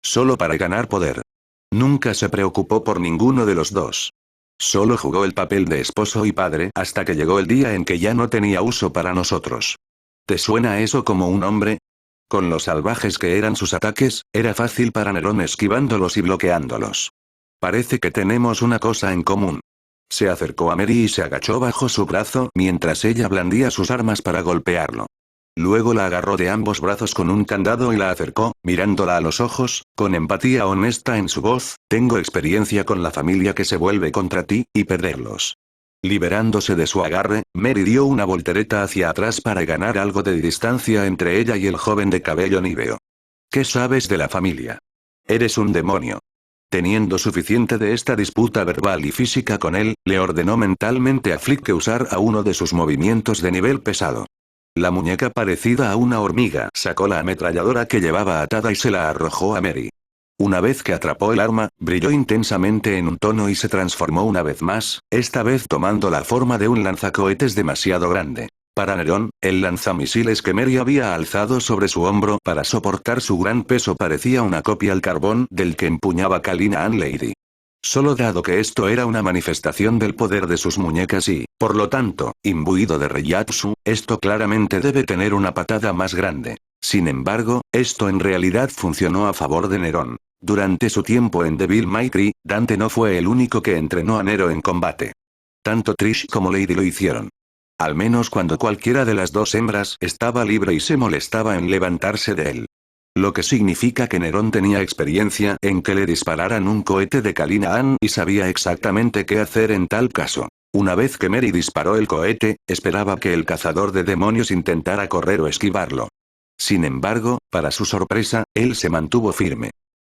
Solo para ganar poder. Nunca se preocupó por ninguno de los dos. Solo jugó el papel de esposo y padre hasta que llegó el día en que ya no tenía uso para nosotros. ¿Te suena eso como un hombre? Con los salvajes que eran sus ataques, era fácil para Nerón esquivándolos y bloqueándolos. Parece que tenemos una cosa en común. Se acercó a Mary y se agachó bajo su brazo mientras ella blandía sus armas para golpearlo. Luego la agarró de ambos brazos con un candado y la acercó, mirándola a los ojos, con empatía honesta en su voz: «Tengo experiencia con la familia que se vuelve contra ti, y perderlos». Liberándose de su agarre, Mary dio una voltereta hacia atrás para ganar algo de distancia entre ella y el joven de cabello níveo. ¿Qué sabes de la familia? Eres un demonio. Teniendo suficiente de esta disputa verbal y física con él, le ordenó mentalmente a Flick que usara uno de sus movimientos de nivel pesado. La muñeca parecida a una hormiga sacó la ametralladora que llevaba atada y se la arrojó a Mary. Una vez que atrapó el arma, brilló intensamente en un tono y se transformó una vez más, esta vez tomando la forma de un lanzacohetes demasiado grande. Para Nerón, el lanzamisiles que Mary había alzado sobre su hombro para soportar su gran peso parecía una copia al carbón del que empuñaba Kalina Ann Lady. Solo dado que esto era una manifestación del poder de sus muñecas y, por lo tanto, imbuido de Reiyatsu, esto claramente debe tener una patada más grande. Sin embargo, esto en realidad funcionó a favor de Nerón. Durante su tiempo en Devil May Cry, Dante no fue el único que entrenó a Nero en combate. Tanto Trish como Lady lo hicieron. Al menos cuando cualquiera de las dos hembras estaba libre y se molestaba en levantarse de él. Lo que significa que Nerón tenía experiencia en que le dispararan un cohete de Kalina Ann y sabía exactamente qué hacer en tal caso. Una vez que Mary disparó el cohete, esperaba que el cazador de demonios intentara correr o esquivarlo. Sin embargo, para su sorpresa, él se mantuvo firme.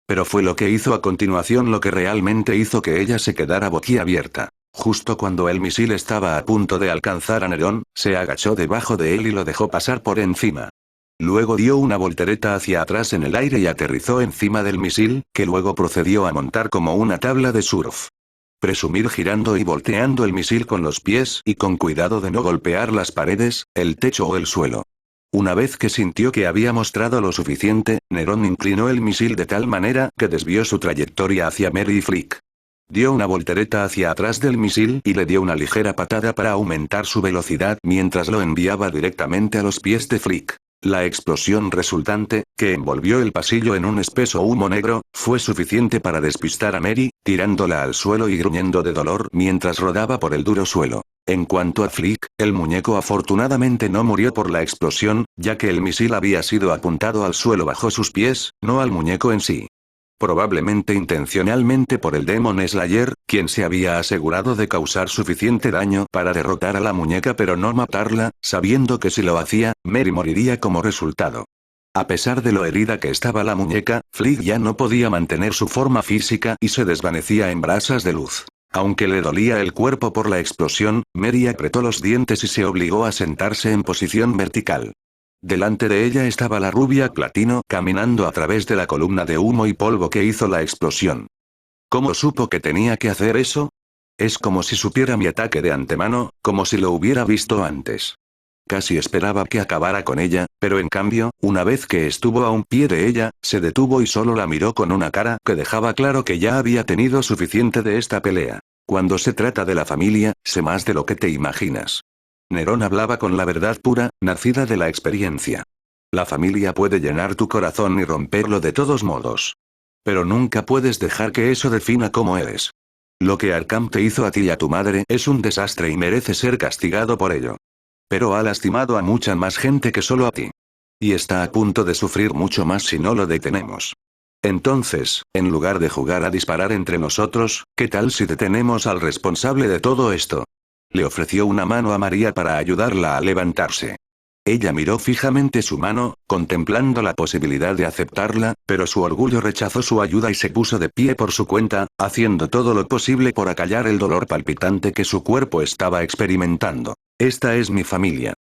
Pero fue lo que hizo a continuación lo que realmente hizo que ella se quedara boquiabierta. Justo cuando el misil estaba a punto de alcanzar a Nerón, se agachó debajo de él y lo dejó pasar por encima. Luego dio una voltereta hacia atrás en el aire y aterrizó encima del misil, que luego procedió a montar como una tabla de surf. Presumir girando y volteando el misil con los pies y con cuidado de no golpear las paredes, el techo o el suelo. Una vez que sintió que había mostrado lo suficiente, Nerón inclinó el misil de tal manera que desvió su trayectoria hacia Mary y Flick. Dio una voltereta hacia atrás del misil y le dio una ligera patada para aumentar su velocidad mientras lo enviaba directamente a los pies de Flick. La explosión resultante, que envolvió el pasillo en un espeso humo negro, fue suficiente para despistar a Mary, tirándola al suelo y gruñendo de dolor mientras rodaba por el duro suelo. En cuanto a Flick, el muñeco afortunadamente no murió por la explosión, ya que el misil había sido apuntado al suelo bajo sus pies, no al muñeco en sí. Probablemente intencionalmente por el Demon Slayer, quien se había asegurado de causar suficiente daño para derrotar a la muñeca pero no matarla, sabiendo que si lo hacía, Mary moriría como resultado. A pesar de lo herida que estaba la muñeca, Flick ya no podía mantener su forma física y se desvanecía en brasas de luz. Aunque le dolía el cuerpo por la explosión, Mary apretó los dientes y se obligó a sentarse en posición vertical. Delante de ella estaba la rubia Platino caminando a través de la columna de humo y polvo que hizo la explosión. ¿Cómo supo que tenía que hacer eso? Es como si supiera mi ataque de antemano, como si lo hubiera visto antes. Casi esperaba que acabara con ella, pero en cambio, una vez que estuvo a un pie de ella, se detuvo y solo la miró con una cara que dejaba claro que ya había tenido suficiente de esta pelea. Cuando se trata de la familia, sé más de lo que te imaginas. Nerón hablaba con la verdad pura, nacida de la experiencia. La familia puede llenar tu corazón y romperlo de todos modos. Pero nunca puedes dejar que eso defina cómo eres. Lo que Arkham te hizo a ti y a tu madre es un desastre y merece ser castigado por ello. Pero ha lastimado a mucha más gente que solo a ti. Y está a punto de sufrir mucho más si no lo detenemos. Entonces, en lugar de jugar a disparar entre nosotros, ¿qué tal si detenemos al responsable de todo esto? Le ofreció una mano a María para ayudarla a levantarse. Ella miró fijamente su mano, contemplando la posibilidad de aceptarla, pero su orgullo rechazó su ayuda y se puso de pie por su cuenta, haciendo todo lo posible por acallar el dolor palpitante que su cuerpo estaba experimentando. Esta es mi familia.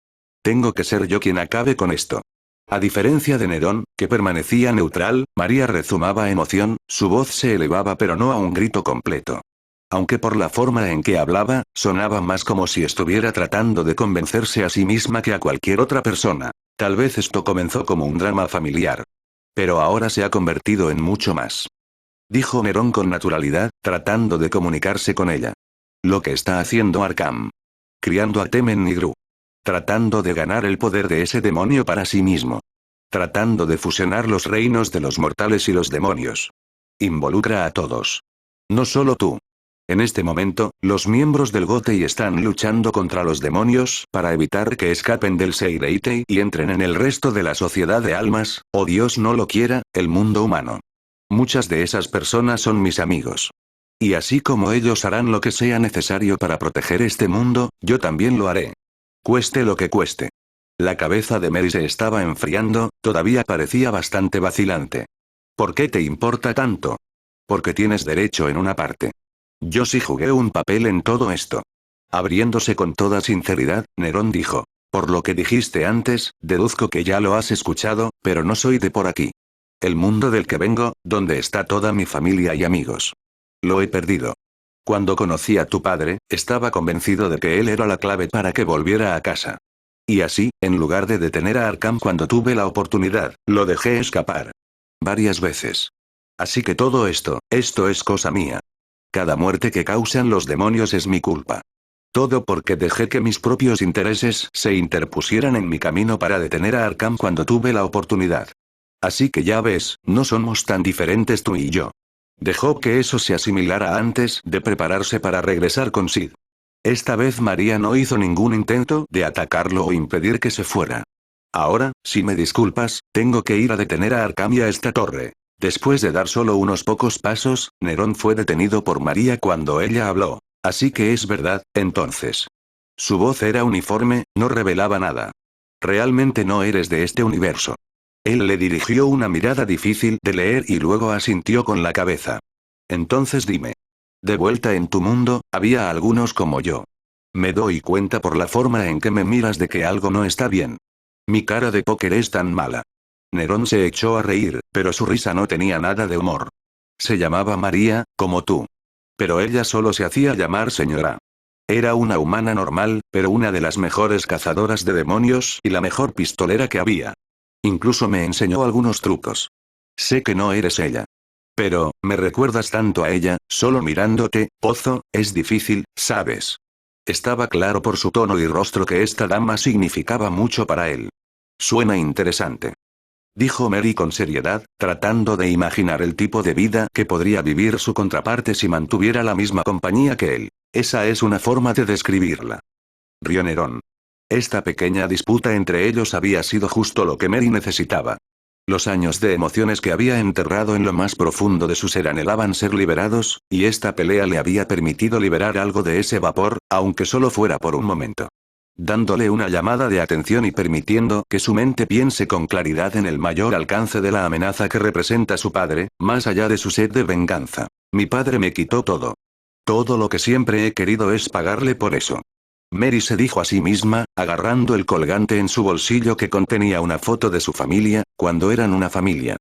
Tengo que ser yo quien acabe con esto. A diferencia de Nerón, que permanecía neutral, María rezumaba emoción, su voz se elevaba pero no a un grito completo. Aunque por la forma en que hablaba, sonaba más como si estuviera tratando de convencerse a sí misma que a cualquier otra persona. Tal vez esto comenzó como un drama familiar. Pero ahora se ha convertido en mucho más. Dijo Nerón con naturalidad, tratando de comunicarse con ella. Lo que está haciendo Arkham. Criando a Temen y Gru. Tratando de ganar el poder de ese demonio para sí mismo. Tratando de fusionar los reinos de los mortales y los demonios. Involucra a todos. No solo tú. En este momento, los miembros del Gotei están luchando contra los demonios para evitar que escapen del Seireitei y entren en el resto de la sociedad de almas, o Dios no lo quiera, el mundo humano. Muchas de esas personas son mis amigos. Y así como ellos harán lo que sea necesario para proteger este mundo, yo también lo haré. Cueste lo que cueste. La cabeza de Mary se estaba enfriando, todavía parecía bastante vacilante. ¿Por qué te importa tanto? Porque tienes derecho en una parte. Yo sí jugué un papel en todo esto. Abriéndose con toda sinceridad, Nerón dijo. Por lo que dijiste antes, deduzco que ya lo has escuchado, pero no soy de por aquí. El mundo del que vengo, donde está toda mi familia y amigos. Lo he perdido. Cuando conocí a tu padre, estaba convencido de que él era la clave para que volviera a casa. Y así, en lugar de detener a Arkham cuando tuve la oportunidad, lo dejé escapar. Varias veces. Así que todo esto es cosa mía. Cada muerte que causan los demonios es mi culpa. Todo porque dejé que mis propios intereses se interpusieran en mi camino para detener a Arkham cuando tuve la oportunidad. Así que ya ves, no somos tan diferentes tú y yo. Dejó que eso se asimilara antes de prepararse para regresar con Sid. Esta vez María no hizo ningún intento de atacarlo o impedir que se fuera. Ahora, si me disculpas, tengo que ir a detener a Arkham y a esta torre. Después de dar solo unos pocos pasos, Nerón fue detenido por María cuando ella habló. Así que es verdad, entonces. Su voz era uniforme, no revelaba nada. Realmente no eres de este universo. Él le dirigió una mirada difícil de leer y luego asintió con la cabeza. Entonces dime. De vuelta en tu mundo, había algunos como yo. Me doy cuenta por la forma en que me miras de que algo no está bien. Mi cara de póker es tan mala. Nerón se echó a reír, pero su risa no tenía nada de humor. Se llamaba María, como tú. Pero ella solo se hacía llamar señora. Era una humana normal, pero una de las mejores cazadoras de demonios y la mejor pistolera que había. Incluso me enseñó algunos trucos. Sé que no eres ella. Pero, me recuerdas tanto a ella, solo mirándote, Pozo, es difícil, ¿sabes? Estaba claro por su tono y rostro que esta dama significaba mucho para él. Suena interesante. Dijo Mary con seriedad, tratando de imaginar el tipo de vida que podría vivir su contraparte si mantuviera la misma compañía que él. Esa es una forma de describirla. Rió Nerón. Esta pequeña disputa entre ellos había sido justo lo que Mary necesitaba. Los años de emociones que había enterrado en lo más profundo de su ser anhelaban ser liberados, y esta pelea le había permitido liberar algo de ese vapor, aunque solo fuera por un momento. Dándole una llamada de atención y permitiendo que su mente piense con claridad en el mayor alcance de la amenaza que representa su padre, más allá de su sed de venganza. Mi padre me quitó todo. Todo lo que siempre he querido es pagarle por eso. Mary se dijo a sí misma, agarrando el colgante en su bolsillo que contenía una foto de su familia, cuando eran una familia.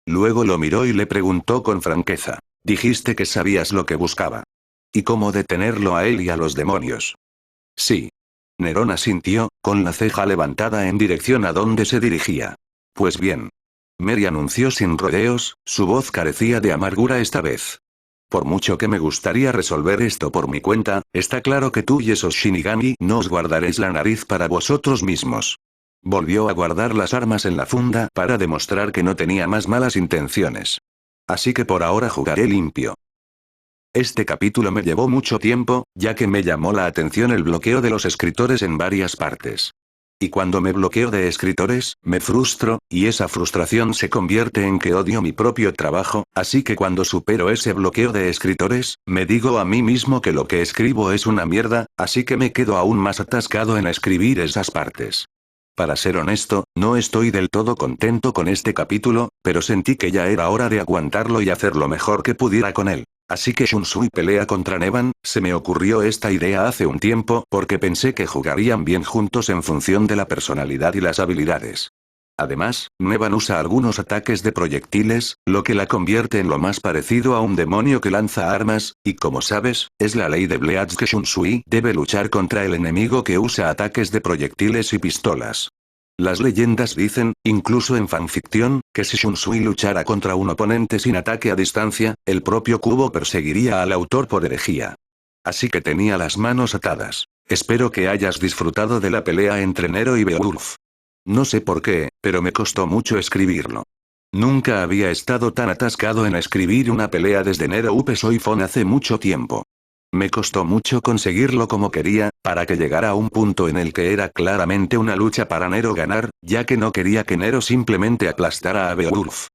Luego lo miró y le preguntó con franqueza. Dijiste que sabías lo que buscaba. ¿Y cómo detenerlo a él y a los demonios? Sí. Nerón asintió, con la ceja levantada en dirección a donde se dirigía. Pues bien. Mary anunció sin rodeos, su voz carecía de amargura esta vez. Por mucho que me gustaría resolver esto por mi cuenta, está claro que tú y esos Shinigami no os guardaréis la nariz para vosotros mismos. Volvió a guardar las armas en la funda para demostrar que no tenía más malas intenciones. Así que por ahora jugaré limpio. Este capítulo me llevó mucho tiempo, ya que me llamó la atención el bloqueo de los escritores en varias partes. Y cuando me bloqueo de escritores, me frustro, y esa frustración se convierte en que odio mi propio trabajo, así que cuando supero ese bloqueo de escritores, me digo a mí mismo que lo que escribo es una mierda, así que me quedo aún más atascado en escribir esas partes. Para ser honesto, no estoy del todo contento con este capítulo, pero sentí que ya era hora de aguantarlo y hacer lo mejor que pudiera con él. Así que Shunsui pelea contra Neban, se me ocurrió esta idea hace un tiempo porque pensé que jugarían bien juntos en función de la personalidad y las habilidades. Además, Neban usa algunos ataques de proyectiles, lo que la convierte en lo más parecido a un demonio que lanza armas, y como sabes, es la ley de Bleach que Shunsui debe luchar contra el enemigo que usa ataques de proyectiles y pistolas. Las leyendas dicen, incluso en fanficción, que si Shunsui luchara contra un oponente sin ataque a distancia, el propio Kubo perseguiría al autor por herejía. Así que tenía las manos atadas. Espero que hayas disfrutado de la pelea entre Nero y Beowulf. No sé por qué, pero me costó mucho escribirlo. Nunca había estado tan atascado en escribir una pelea desde Nero Upe Soifon hace mucho tiempo. Me costó mucho conseguirlo como quería, para que llegara a un punto en el que era claramente una lucha para Nero ganar, ya que no quería que Nero simplemente aplastara a Beowulf.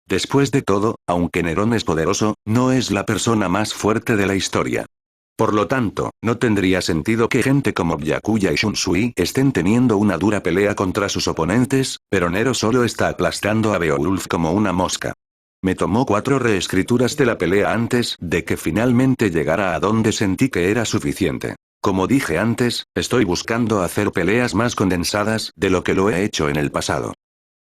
Después de todo, aunque Nerón es poderoso, no es la persona más fuerte de la historia. Por lo tanto, no tendría sentido que gente como Byakuya y Shunsui estén teniendo una dura pelea contra sus oponentes, pero Nero solo está aplastando a Beowulf como una mosca. Me tomó 4 reescrituras de la pelea antes de que finalmente llegara a donde sentí que era suficiente. Como dije antes, estoy buscando hacer peleas más condensadas de lo que lo he hecho en el pasado.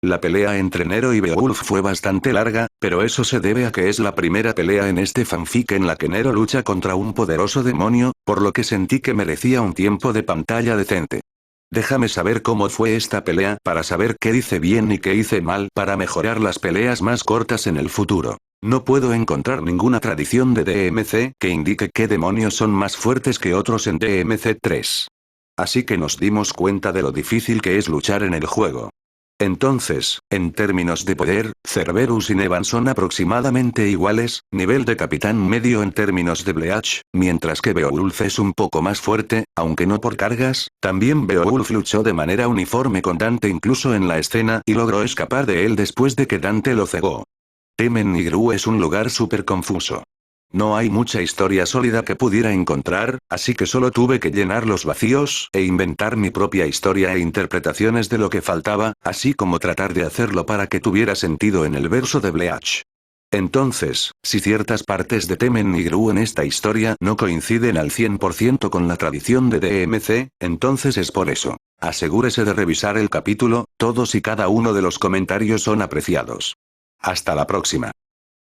La pelea entre Nero y Beowulf fue bastante larga, pero eso se debe a que es la primera pelea en este fanfic en la que Nero lucha contra un poderoso demonio, por lo que sentí que merecía un tiempo de pantalla decente. Déjame saber cómo fue esta pelea para saber qué hice bien y qué hice mal para mejorar las peleas más cortas en el futuro. No puedo encontrar ninguna tradición de DMC que indique qué demonios son más fuertes que otros en DMC 3. Así que nos dimos cuenta de lo difícil que es luchar en el juego. Entonces, en términos de poder, Cerberus y Neban son aproximadamente iguales, nivel de capitán medio en términos de Bleach, mientras que Beowulf es un poco más fuerte, aunque no por cargas. También Beowulf luchó de manera uniforme con Dante incluso en la escena y logró escapar de él después de que Dante lo cegó. Temen y Gru es un lugar súper confuso. No hay mucha historia sólida que pudiera encontrar, así que solo tuve que llenar los vacíos e inventar mi propia historia e interpretaciones de lo que faltaba, así como tratar de hacerlo para que tuviera sentido en el verso de Bleach. Entonces, si ciertas partes de Temen y Gru en esta historia no coinciden al 100% con la tradición de DMC, entonces es por eso. Asegúrese de revisar el capítulo, todos y cada uno de los comentarios son apreciados. Hasta la próxima.